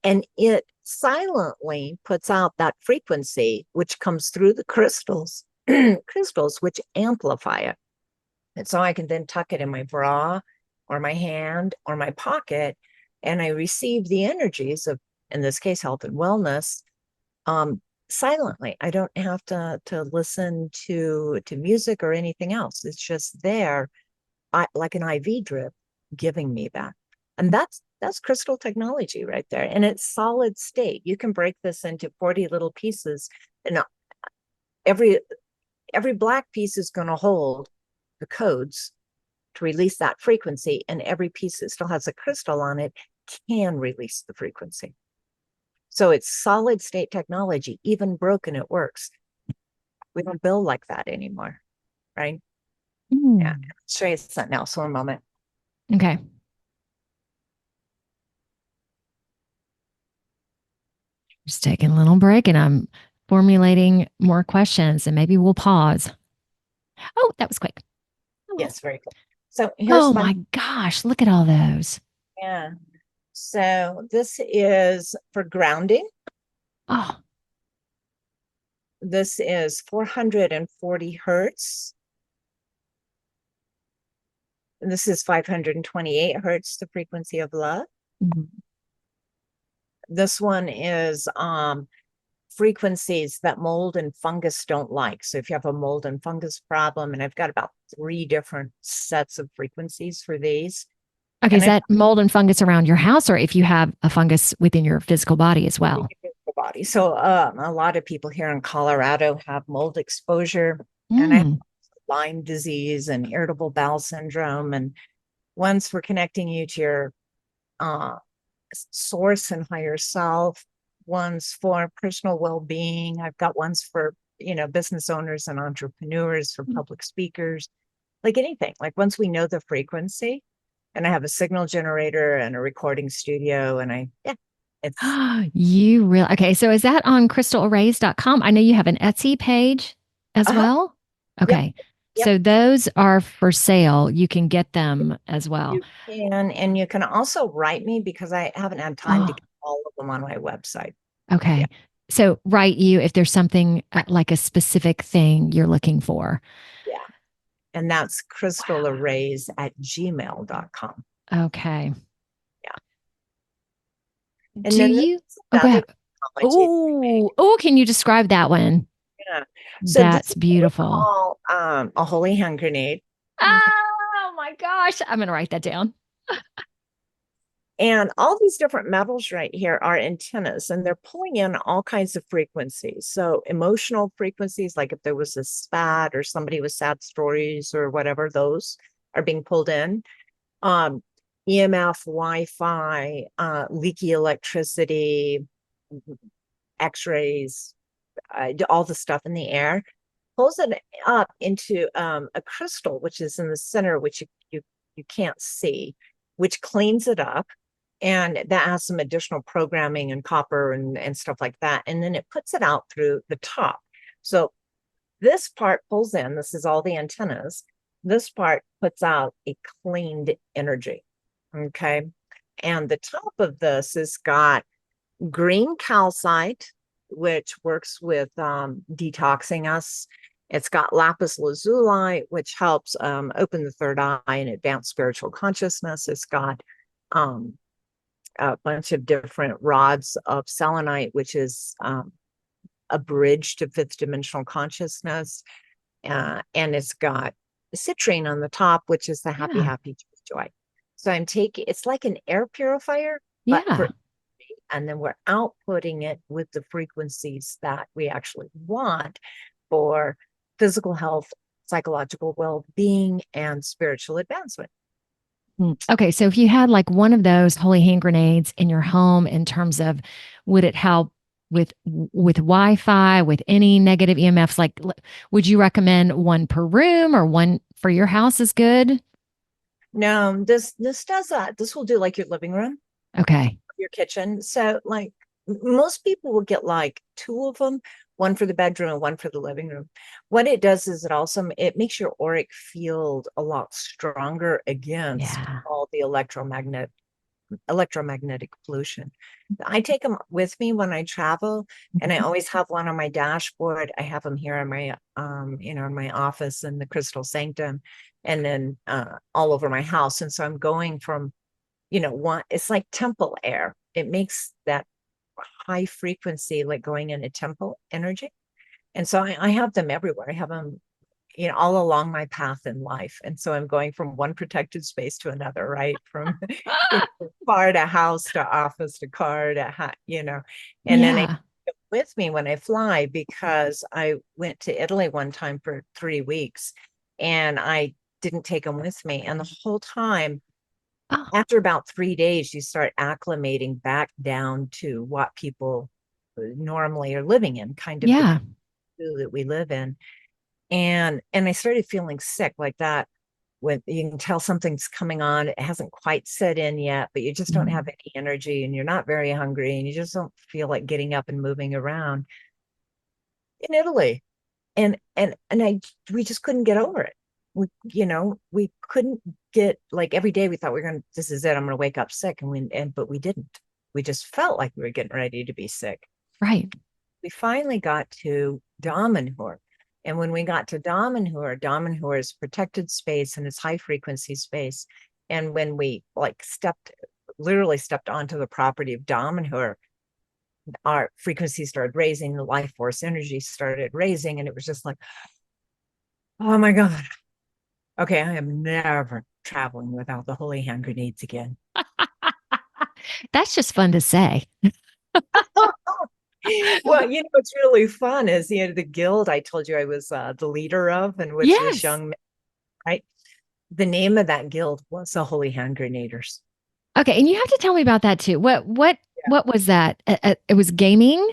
it silently puts out that frequency, which comes through the crystals, crystals, which amplify it. And so I can then tuck it in my bra or my hand or my pocket, and I receive the energies of, in this case, health and wellness, silently. I don't have to listen to music or anything else. It's just there, like an IV drip, giving me that. And that's crystal technology right there. And it's solid state. You can break this into 40 little pieces, and every black piece is going to hold the codes to release that frequency, and every piece that still has a crystal on it can release the frequency. So it's solid state technology. Even broken, it works. We don't build like that anymore, right? Yeah. I'll show you something else for a moment. Okay. Just taking a little break, and I'm formulating more questions, and maybe we'll pause. Oh, that was quick. Yes, very cool. So here's my gosh, look at all those. Yeah. So this is for grounding. Oh. This is 440 hertz. And this is 528 hertz, the frequency of love. Mm-hmm. This one is frequencies that mold and fungus don't like. So if you have a mold and fungus problem, and I've got about 3 different sets of frequencies for these. Okay, is that mold and fungus around your house, or if you have a fungus within your physical body as well? Physical body. So a lot of people here in Colorado have mold exposure, and I have a Lyme disease and irritable bowel syndrome. And one's for connecting you to your source and higher self. One's for personal well-being. I've got ones for, business owners and entrepreneurs, for public speakers, like anything. Like once we know the frequency, and I have a signal generator and a recording studio, and it's You really, okay. So is that on CrystalArrays.com? I know you have an Etsy page as well. yep, Okay. yep. So those are for sale. You can get them as well. You can, and you can also write me because I haven't had time to Oh, get all of them on my website. Yeah, okay. So write you if there's something like a specific thing you're looking for. yeah. And that's Wow. CrystalArrays@gmail.com. Okay. Yeah. And Do then this you? is Oh, go another ahead. technology. Oh, can you describe that one? Yeah. So this That's is what we beautiful. call a holy hand grenade. Okay. Oh my gosh. I'm going to write that down. And all these different metals right here are antennas, and they're pulling in all kinds of frequencies. So emotional frequencies, like if there was a spat or somebody with sad stories or whatever, those are being pulled in. EMF, Wi-Fi, leaky electricity, X-rays, all the stuff in the air, pulls it up into a crystal, which is in the center, which you can't see, which cleans it up. And that has some additional programming and copper and stuff like that. And then it puts it out through the top. So this part pulls in, this is all the antennas. This part puts out a cleaned energy. Okay. And the top of this has got green calcite, which works with detoxing us. It's got lapis lazuli, which helps open the third eye and advance spiritual consciousness. It's got a bunch of different rods of selenite, which is a bridge to fifth dimensional consciousness. And it's got citrine on the top, which is the happy, Yeah. happy joy. So I'm taking, it's like an air purifier, but Yeah. and then we're outputting it with the frequencies that we actually want for physical health, psychological well-being, and spiritual advancement. Okay, so if you had like one of those holy hand grenades in your home, in terms of, would it help with Wi-Fi, with any negative EMFs? Like, would you recommend one per room, or one for your house is good? No, this does that. This will do like your living room, Okay. your kitchen. So like most people will get like two of them, one for the bedroom and one for the living room. What it does is it makes your auric field a lot stronger against Yeah. all the electromagnetic pollution. I take them with me when I travel, and I always have one on my dashboard. I have them here in my in my office in the Crystal Sanctum, and then all over my house. And so I'm going from, one, it's like temple air. It makes that high frequency, like going in a temple energy. And so I have them everywhere. I have them, all along my path in life. And so I'm going from one protected space to another, right? From car to house to office to car to, and then I Yeah. take it with me when I fly, because I went to Italy one time for 3 weeks and I didn't take them with me. And the whole time, Oh, after about 3 days, you start acclimating back down to what people normally are living in, kind of the yeah. that we live in. And I started feeling sick like that, when you can tell something's coming on. It hasn't quite set in yet, but you just don't have any energy, and you're not very hungry, and you just don't feel like getting up and moving around in Italy. And we just couldn't get over it. We couldn't get, like, every day we thought this is it, I'm gonna wake up sick, but we didn't. We just felt like we were getting ready to be sick. Right. We finally got to Damanhur. And when we got to Damanhur is protected space, and it's high frequency space. And when we literally stepped onto the property of Damanhur, our frequency started raising, the life force energy started raising, and it was just like, oh my God. Okay, I am never traveling without the holy hand grenades again. That's just fun to say. Well, what's really fun is, the guild I told you I was the leader of, and which was Yes. young men, right? The name of that guild was the Holy Hand Grenadiers. Okay, and you have to tell me about that too. Yeah. What was that? It was gaming.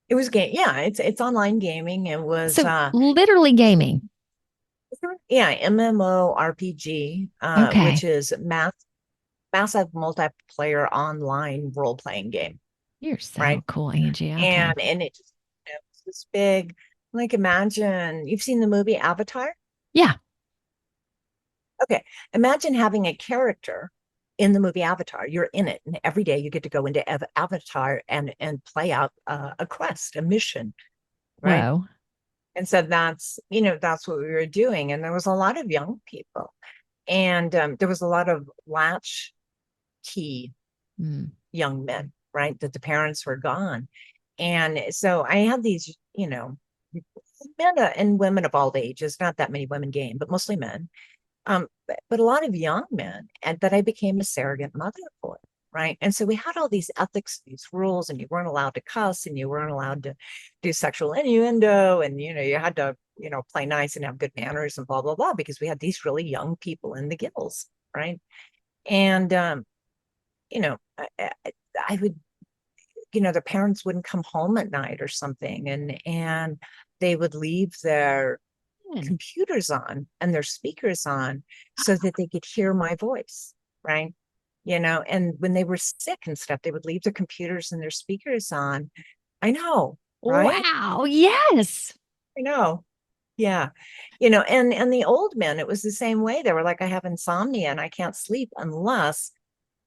It was game. Yeah, it's online gaming. It was So literally gaming. yeah, MMORPG, which Okay. is massive multiplayer online role-playing game, You're so right? cool, Angie. Okay. And it just, it's this big, like, imagine you've seen the movie Avatar. Yeah. Okay, imagine having a character in the movie Avatar. You're in it, and every day you get to go into Avatar and play out a quest, a mission, right? Whoa. And so that's what we were doing. And there was a lot of young people, and there was a lot of latch key Mm. young men, right? That the parents were gone. And so I had these, men and women of all ages, not that many women game, but mostly men. But a lot of young men, and that I became a surrogate mother for. Right. And so we had all these ethics, these rules, and you weren't allowed to cuss, and you weren't allowed to do sexual innuendo. And, you had to, play nice and have good manners and blah, blah, blah, because we had these really young people in the guilds. Right. And, I would, the parents wouldn't come home at night or something, and they would leave their Hmm. computers on and their speakers on so that they could hear my voice, right? And when they were sick and stuff, they would leave their computers and their speakers on. I know, right? Wow. Yes. I know. Yeah. And the old men, it was the same way. They were like, I have insomnia and I can't sleep unless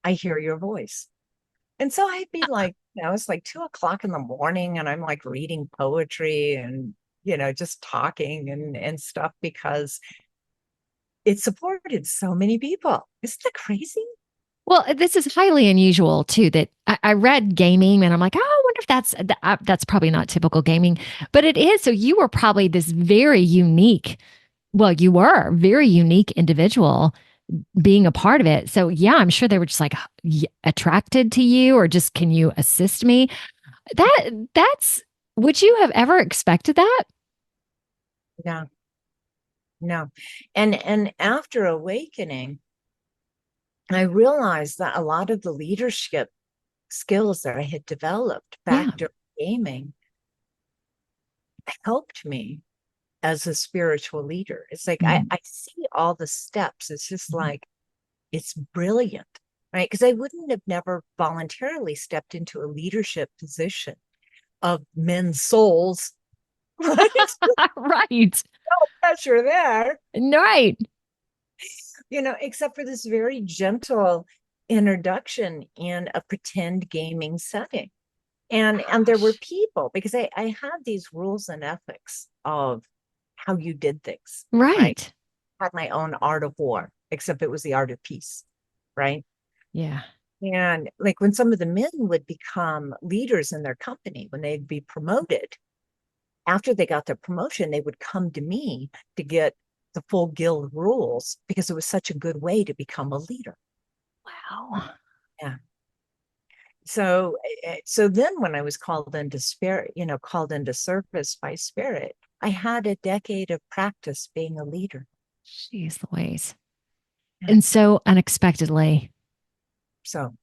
I hear your voice. And so I'd be like, it's like 2 o'clock in the morning, and I'm like reading poetry and, just talking and stuff, because it supported so many people. Isn't that crazy? Well, this is highly unusual too. That I read gaming, and I'm like, oh, I wonder if that's probably not typical gaming, but it is. So you were probably this very unique. Well, you were a very unique individual being a part of it. So yeah, I'm sure they were just like attracted to you, or just, can you assist me? That's. Would you have ever expected that? No, no. And after awakening, I realized that a lot of the leadership skills that I had developed back Yeah. during gaming helped me as a spiritual leader. It's like Mhm. I see all the steps. It's just Mhm. like, it's brilliant, right? Because I wouldn't have never voluntarily stepped into a leadership position of men's souls, right? Right. No pressure there, Right. except for this very gentle introduction in a pretend gaming setting. And there were Gosh. people, because I had these rules and ethics of how you did things, right? Right. I had my own art of war, except it was the art of peace, right? Yeah. And like when some of the men would become leaders in their company, when they'd be promoted, after they got their promotion, they would come to me to get the full guild rules, because it was such a good way to become a leader. Wow. Yeah. So then when I was called into spirit, called into service by spirit, I had a decade of practice being a leader. Jeez Louise. Yeah. And so unexpectedly, So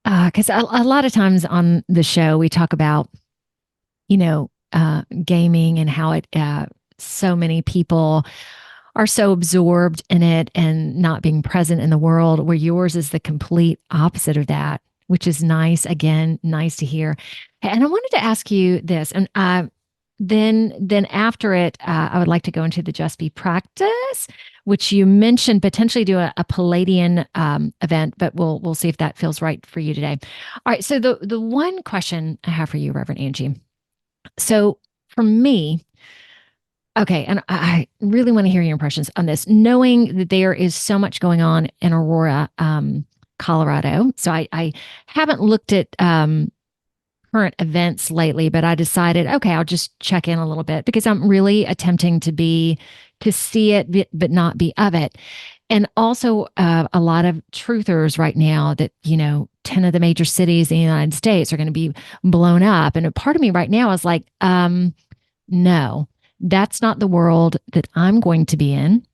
because a lot of times on the show, we talk about, gaming and how so many people are so absorbed in it and not being present in the world, where yours is the complete opposite of that, which is nice. Again, nice to hear. And I wanted to ask you this, and then after it, I would like to go into the Just Be practice, which you mentioned potentially do a Palladian event, but we'll see if that feels right for you today. All right. So the one question I have for you, Reverend Angie. So for me, okay, and I really want to hear your impressions on this, knowing that there is so much going on in Aurora, Colorado. So I haven't looked at current events lately, but I decided, okay, I'll just check in a little bit, because I'm really attempting to see it, but not be of it. And also a lot of truthers right now that, 10 of the major cities in the United States are going to be blown up. And a part of me right now is like, no, that's not the world that I'm going to be in.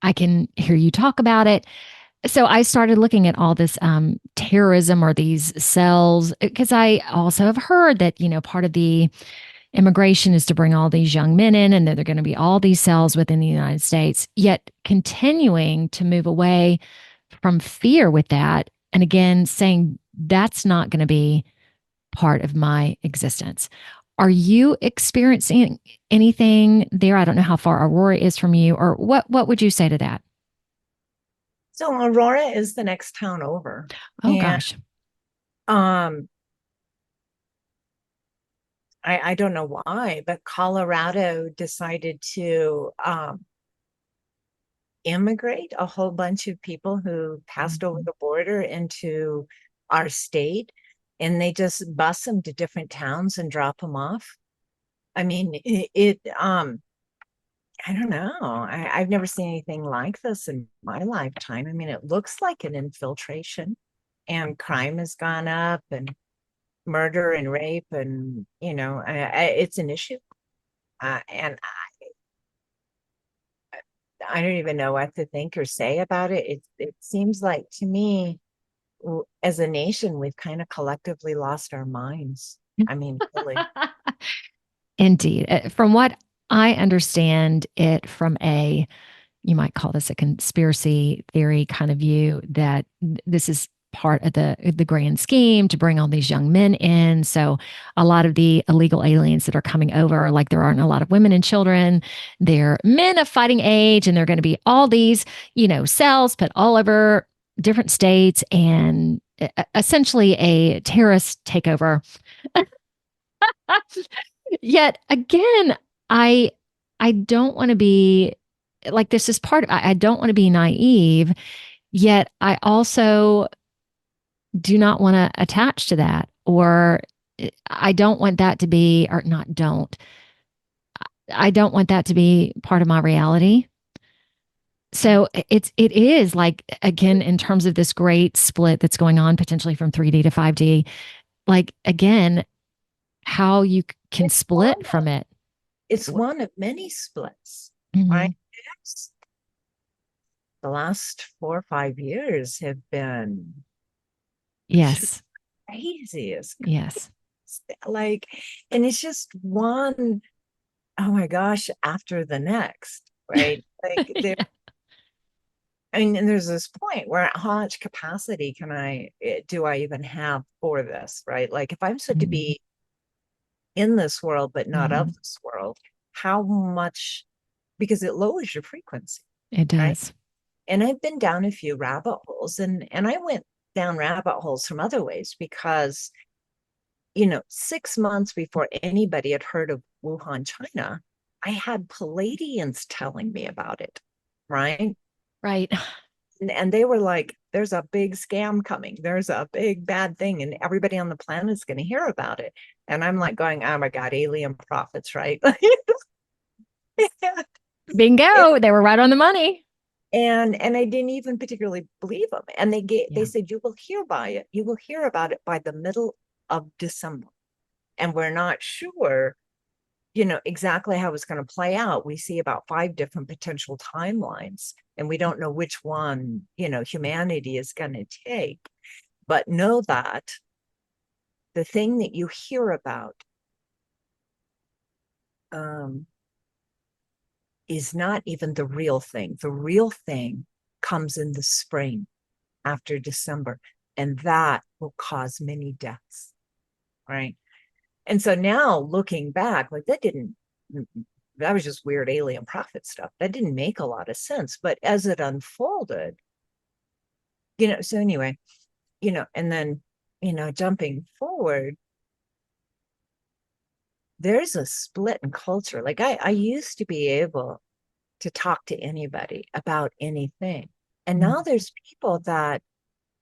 I can hear you talk about it. So I started looking at all this terrorism or these cells because I also have heard that, part of the immigration is to bring all these young men in and that there are going to be all these cells within the United States, yet continuing to move away from fear with that. And again, saying that's not going to be part of my existence. Are you experiencing anything there? I don't know how far Aurora is from you, or what would you say to that? So Aurora is the next town over. Oh And gosh. um I don't know why, but Colorado decided to immigrate a whole bunch of people who passed over the border into our state, and they just bus them to different towns and drop them off. I mean, I don't know. I've never seen anything like this in my lifetime. I mean, it looks like an infiltration, and crime has gone up, and murder and rape, and it's an issue. And I don't even know what to think or say about it. It seems like to me, as a nation, we've kind of collectively lost our minds. I mean, really. Indeed. From what I understand it from you might call this a conspiracy theory kind of view that this is part of the grand scheme to bring all these young men in. So a lot of the illegal aliens that are coming over, like there aren't a lot of women and children, they're men of fighting age, and they're going to be all these, cells put all over different states and essentially a terrorist takeover. Yet again, I I don't want to be like this is part of I don't want to be naive, yet I also do not want to attach to that or I don't want that to be or not don't. I don't want that to be part of my reality. So it is like again in terms of this great split that's going on potentially from 3D to 5D, like again how you can It's one split from it. it's one of many splits, right? Mhm. The last 4 or 5 years have been Yes. crazy as Yes. like, and it's just one, oh my gosh, after the next, right? Like there, Yeah. I mean, and there's this point where how much capacity do I even have for this, right? Like if I'm said to Mhm. be in this world but not of Mhm. this world, how much, because it lowers your frequency, It right? does. And I've been down a few rabbit holes, and I went down rabbit holes from other ways because 6 months before anybody had heard of Wuhan, China, I had Palladians telling me about it, right? Right. And they were like, there's a big scam coming. There's a big bad thing, and everybody on the planet is going to hear about it. And I'm like going, oh my God, alien prophets, right? Bingo. They were right on the money. and I didn't even particularly believe them. And they Yeah. said, you will hear about it by the middle of December. And we're not sure exactly how it's going to play out. We see about 5 different potential timelines, and we don't know which one, humanity is going to take. But know that the thing that you hear about um, is not even the real thing. The real thing comes in the spring after December, and that will cause many deaths, right? And so now looking back, like that was just weird alien prophet stuff. That didn't make a lot of sense. But as it unfolded, so anyway, and then, jumping forward, there's a split in culture. Like I used to be able to talk to anybody about anything. And now Mhm. there's people that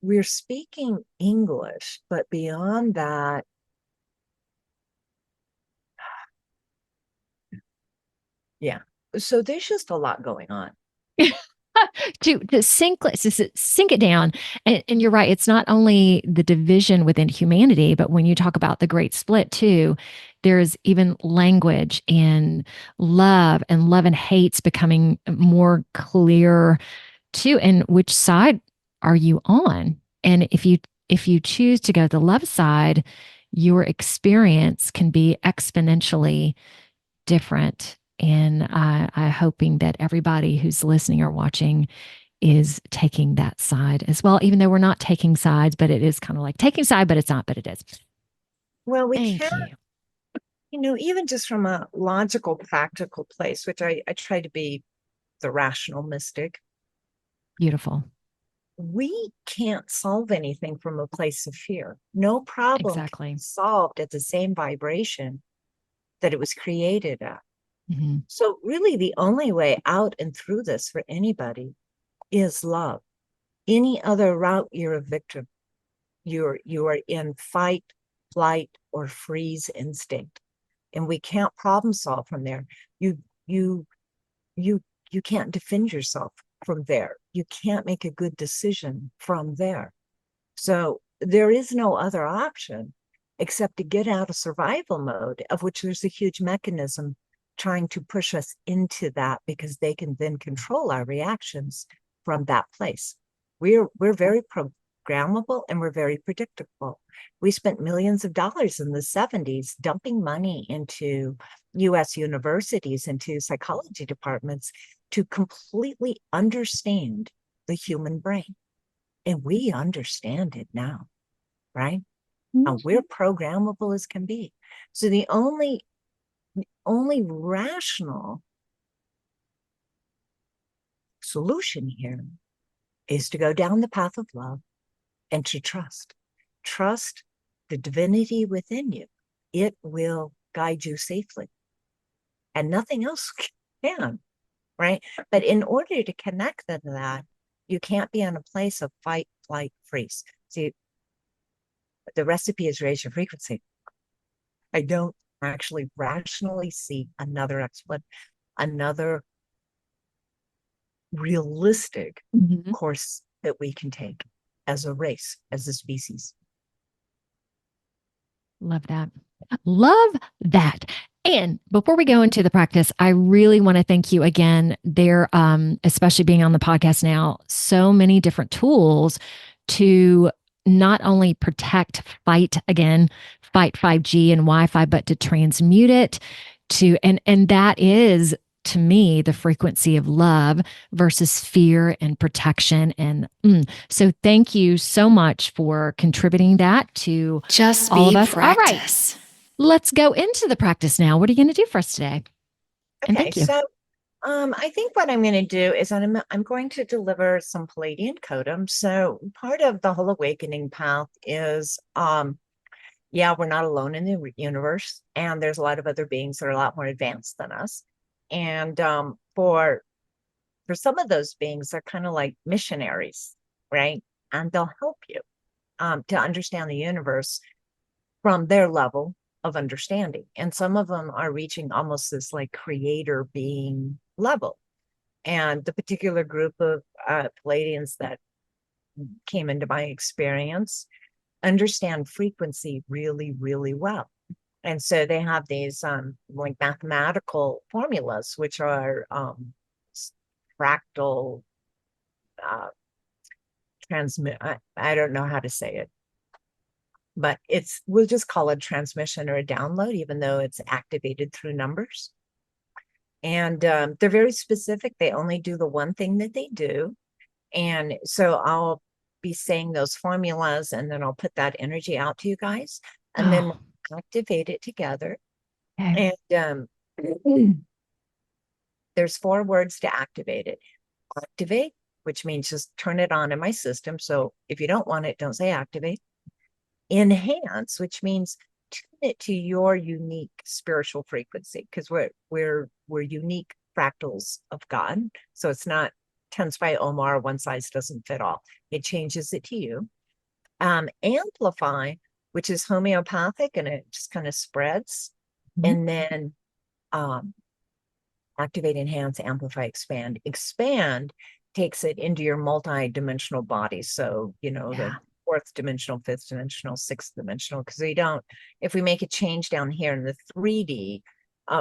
we're speaking English, but beyond that, yeah. So there's just a lot going on. to sink it down. And you're right. It's not only the division within humanity, but when you talk about the great split too, there's even language and love and hate's becoming more clear too. And which side are you on? And if you choose to go the love side, your experience can be exponentially different. And I'm hoping that everybody who's listening or watching is taking that side as well, even though we're not taking sides, but it is kind of like taking side, but it's not, but it is. Well, we Thank can't, you. even just from a logical, practical place, which I try to be the rational mystic, Beautiful. we can't solve anything from a place of fear. No problem can Exactly. be solved at the same vibration that it was created at. Mm-hmm. So really the only way out and through this for anybody is love. Any other route, you're a victim. You are in fight, flight, or freeze instinct. And we can't problem solve from there. You you you you can't defend yourself from there. You can't make a good decision from there. So there is no other option except to get out of survival mode, of which there's a huge mechanism trying to push us into that, because they can then control our reactions from that place. We're very programmable and we're very predictable. We spent millions of dollars in the 70s dumping money into US universities, into psychology departments, to completely understand the human brain. And we understand it now, right? We're programmable as can be. So the only rational solution here is to go down the path of love and to trust. Trust the divinity within you. It will guide you safely. And nothing else can, right? But in order to connect to that, you can't be in a place of fight, flight, freeze. See, the recipe is raise your frequency. I don't actually rationally see another realistic Mm-hmm. course that we can take as a race, as a species. Love that. Love that. And before we go into the practice, I really want to thank you again. There, especially being on the podcast now, so many different tools to not only fight 5G and Wi-Fi, but to transmute it and that is to me the frequency of love versus fear and protection. And so thank you so much for contributing that to Just all of be us. All right. practice. Let's go into the practice now. What are you going to do for us today? And Okay, thank you. so I think what I'm going to do is I'm going to deliver some Palladian Codum. So part of the whole awakening path is, yeah, we're not alone in the universe, and there's a lot of other beings that are a lot more advanced than us. And for some of those beings, they're kind of like missionaries, right? And they'll help you to understand the universe from their level of understanding. And some of them are reaching almost this like creator being level. And the particular group of Palladians that came into my experience understand frequency really, really well. And so they have these like mathematical formulas, which are fractal transmit. I don't know how to say it, but we'll just call it transmission or a download, even though it's activated through numbers. And they're very specific. They only do the one thing that they do. And so I'll be saying those formulas, and then I'll put that energy out to you guys, and then we'll activate it together. Okay. And there's 4 words to activate it. Activate, which means just turn it on in my system. So if you don't want it, don't say activate. Enhance, which means tune it to your unique spiritual frequency, because we're unique fractals of God. So it's not tens by Omar, one size doesn't fit all. It changes it to you. Amplify, which is homeopathic, and it just kind of spreads. And then activate, enhance, amplify, expand. Expand takes it into your multi-dimensional body. So, Yeah. the fourth dimensional, fifth dimensional, sixth dimensional, because if we make a change down here in the 3D,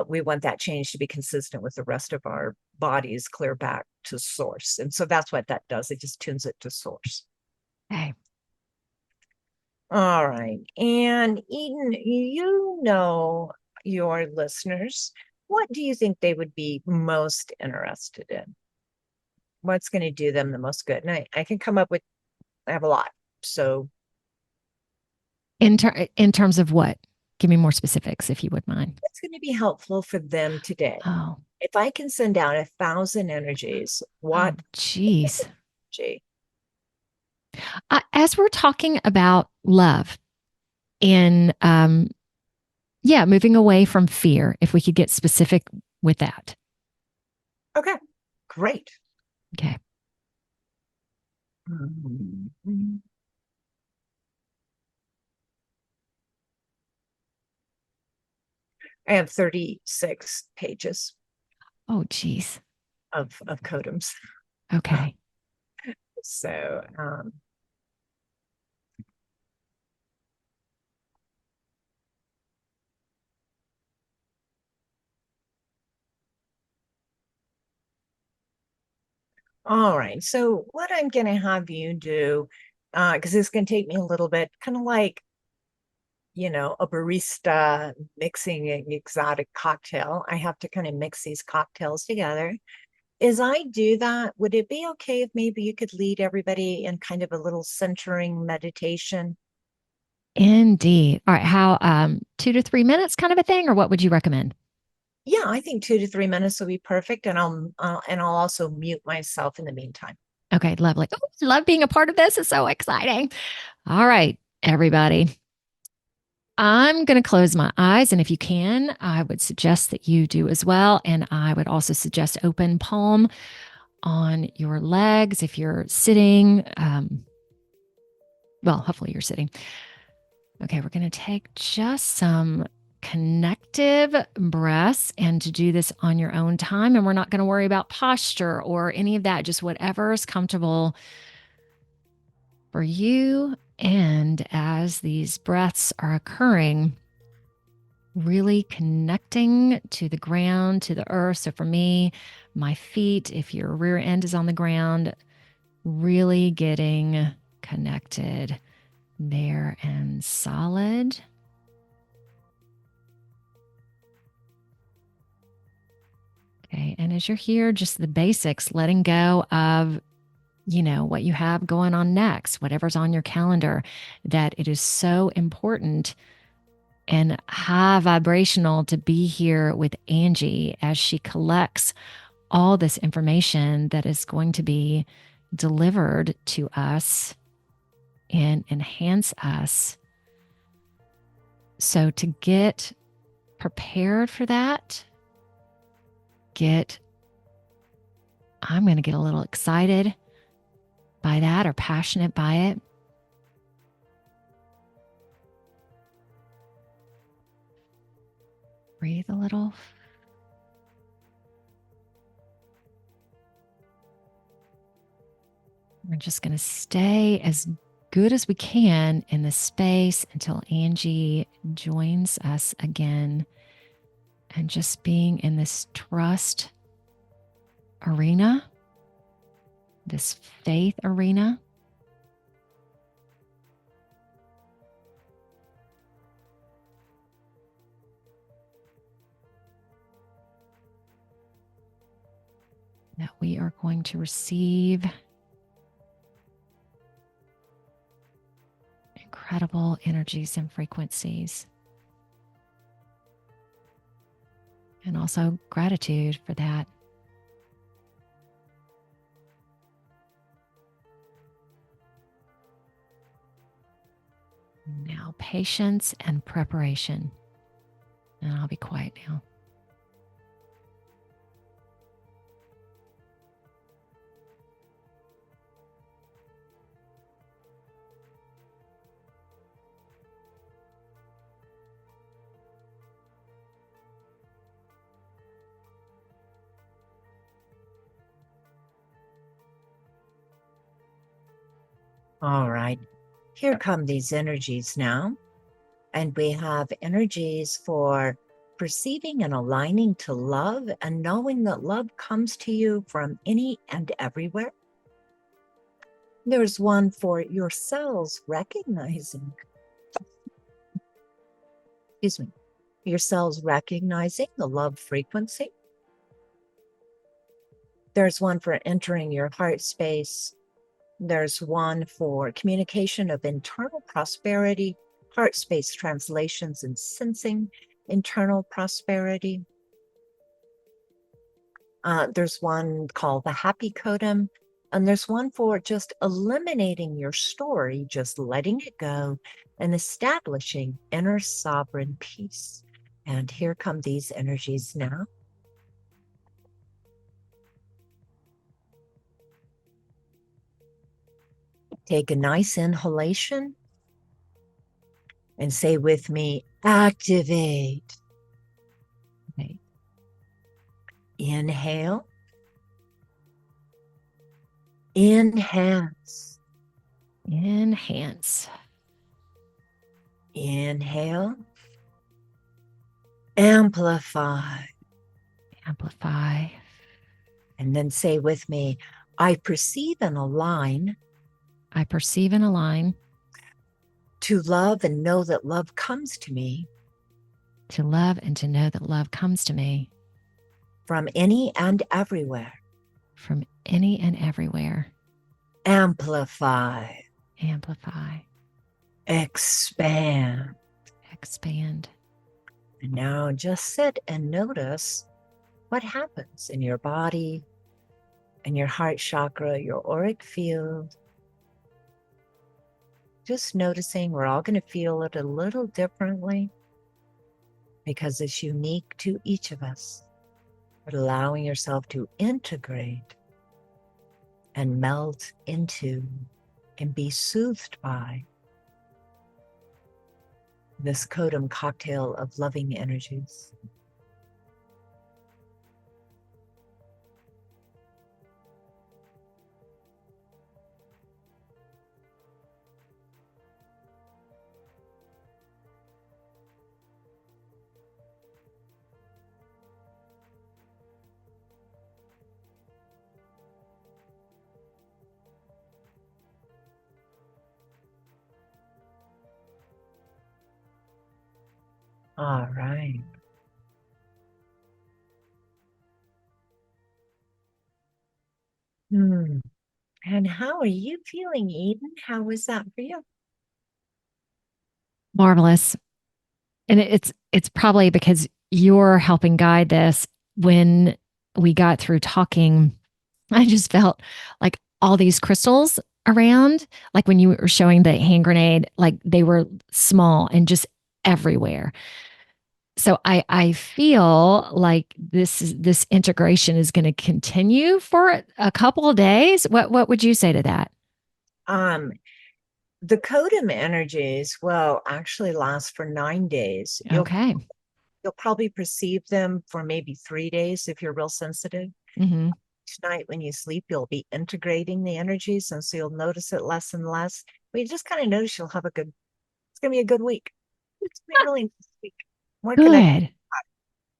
we want that change to be consistent with the rest of our bodies, clear back to source. And so that's what that does. It just tunes it to source. Okay. All right. And Eden, your listeners, what do you think they would be most interested in? What's going to do them the most good? And I can come up with, I have a lot. So In terms of what? Give me more specifics if you would mind. what's going to be helpful for them today? Oh, If I can send out 1,000 energies, what geez. energy? As we're talking about love and moving away from fear, if we could get specific with that. Okay, great. Okay. I have 36 pages Oh, geez. of codums. Okay. So all right. So what I'm going to have you do, because it's going to take me a little bit, kind of like, a barista mixing an exotic cocktail. I have to kind of mix these cocktails together. As I do that, would it be okay if maybe you could lead everybody in kind of a little centering meditation? Indeed. All right. How 2 to 3 minutes kind of a thing, or what would you recommend? Yeah, I think 2 to 3 minutes will be perfect, and I'll also mute myself in the meantime. Okay, lovely. Oh, I love being a part of this. It's so exciting. All right, everybody. I'm going to close my eyes. And if you can, I would suggest that you do as well. And I would also suggest open palm on your legs if you're sitting. Well, hopefully you're sitting. Okay, we're going to take just some connective breaths and to do this on your own time. And we're not going to worry about posture or any of that, just whatever is comfortable for you. And as these breaths are occurring, really connecting to the ground, to the earth. So for me, my feet, if your rear end is on the ground, really getting connected there and solid. Okay. And as you're here, just the basics, letting go of what you have going on next, whatever's on your calendar, that it is so important and high vibrational to be here with Angie as she collects all this information that is going to be delivered to us and enhance us. So to get prepared for that, I'm going to get a little excited by that or passionate by it. Breathe a little. We're just going to stay as good as we can in this space until Angie joins us again. And just being in this trust arena, this faith arena. That we are going to receive incredible energies and frequencies. And also gratitude for that. Now, patience and preparation. And I'll be quiet now. All right. Here come these energies now. And we have energies for perceiving and aligning to love and knowing that love comes to you from any and everywhere. There's one for yourselves recognizing, yourselves recognizing the love frequency. There's one for entering your heart space. There's one for communication of internal prosperity, heart space translations and sensing internal prosperity. There's one called the happy codem, and there's one for just eliminating your story, just letting it go and establishing inner sovereign peace. And here come these energies now. Take a nice inhalation and say with me, activate. Okay. Inhale. Enhance. Enhance. Inhale. Amplify. Amplify. And then say with me, I perceive and align. I perceive and align. To love and know that love comes to me. To love and to know that love comes to me. From any and everywhere. From any and everywhere. Amplify. Amplify. Expand. Expand. And now just sit and notice what happens in your body, in your heart chakra, your auric field. Just noticing we're all going to feel it a little differently because it's unique to each of us. But allowing yourself to integrate and melt into and be soothed by this Kodam cocktail of loving energies. All right. And how are you feeling, Eden? How was that for you? Marvelous. And it's probably because you're helping guide this. When we got through talking, I just felt like all these crystals around, like when you were showing the hand grenade, like they were small and just everywhere. So I feel like this integration is going to continue for a couple of days. What would you say to that? The Kodam energies will actually last for 9 days. Okay. You'll probably perceive them for maybe 3 days if you're real sensitive. Mm-hmm. Each night when you sleep, you'll be integrating the energies, and so you'll notice it less and less. But you just kind of notice you'll have it's going to be a good week. It's going to be a really nice week. More connected. Good.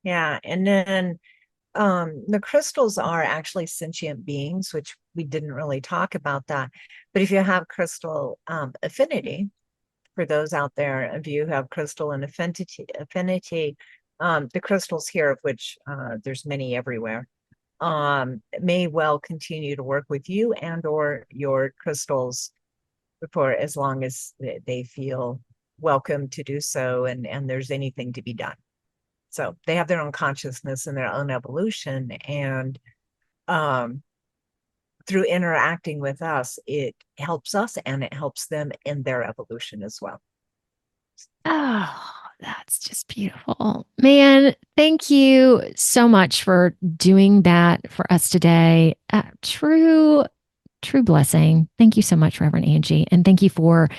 Yeah. And then the crystals are actually sentient beings, which we didn't really talk about that. But if you have crystal affinity, for those out there of you who have crystal and affinity, the crystals here, of which there's many everywhere, may well continue to work with you and or your crystals for as long as they feel welcome to do so, and there's anything to be done. So they have their own consciousness and their own evolution, and through interacting with us, it helps us and it helps them in their evolution as well. Oh, that's just beautiful. Man, thank you so much for doing that for us today. True blessing. Thank you so much, Reverend Angie. And thank you for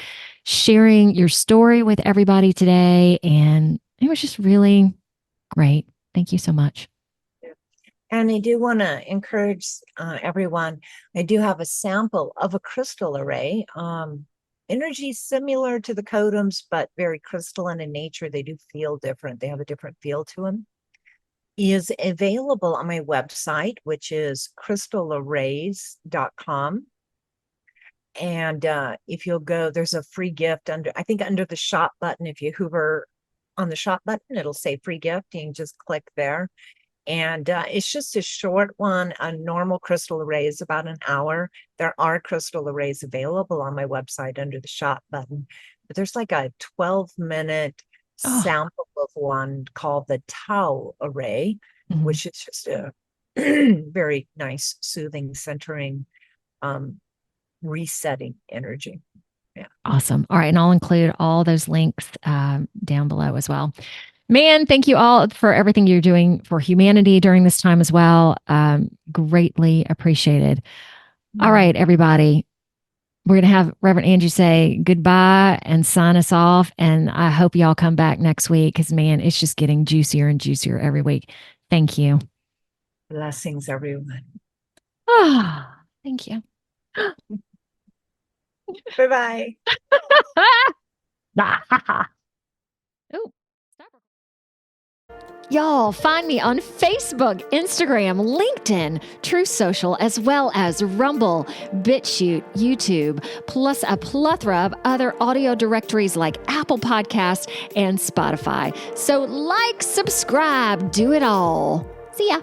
sharing your story with everybody today. And it was just really great. Thank you so much. And I do want to encourage everyone. I do have a sample of a crystal array. Energy similar to the Codums, but very crystalline in nature. They do feel different. They have a different feel to them. Is available on my website, which is CrystalArrays.com. And if you'll go, there's a free gift under the shop button. If you hover on the shop button, it'll say free gift. You can just click there. And it's just a short one. A normal crystal array is about an hour. There are crystal arrays available on my website under the shop button. But there's like a 12-minute sample of one called the Tau array, which is just a very nice, soothing, centering, resetting energy. Yeah. Awesome. All right. And I'll include all those links down below as well. Man, thank you all for everything you're doing for humanity during this time as well. Greatly appreciated. All right, everybody. We're going to have Reverend Angie say goodbye and sign us off. And I hope y'all come back next week because, man, it's just getting juicier and juicier every week. Thank you. Blessings, everyone. Ah, thank you. Bye-bye. Oh, stop. Y'all find me on Facebook, Instagram, LinkedIn, True Social, as well as Rumble, BitChute, YouTube, plus a plethora of other audio directories like Apple Podcasts and Spotify. So like, subscribe, do it all. See ya.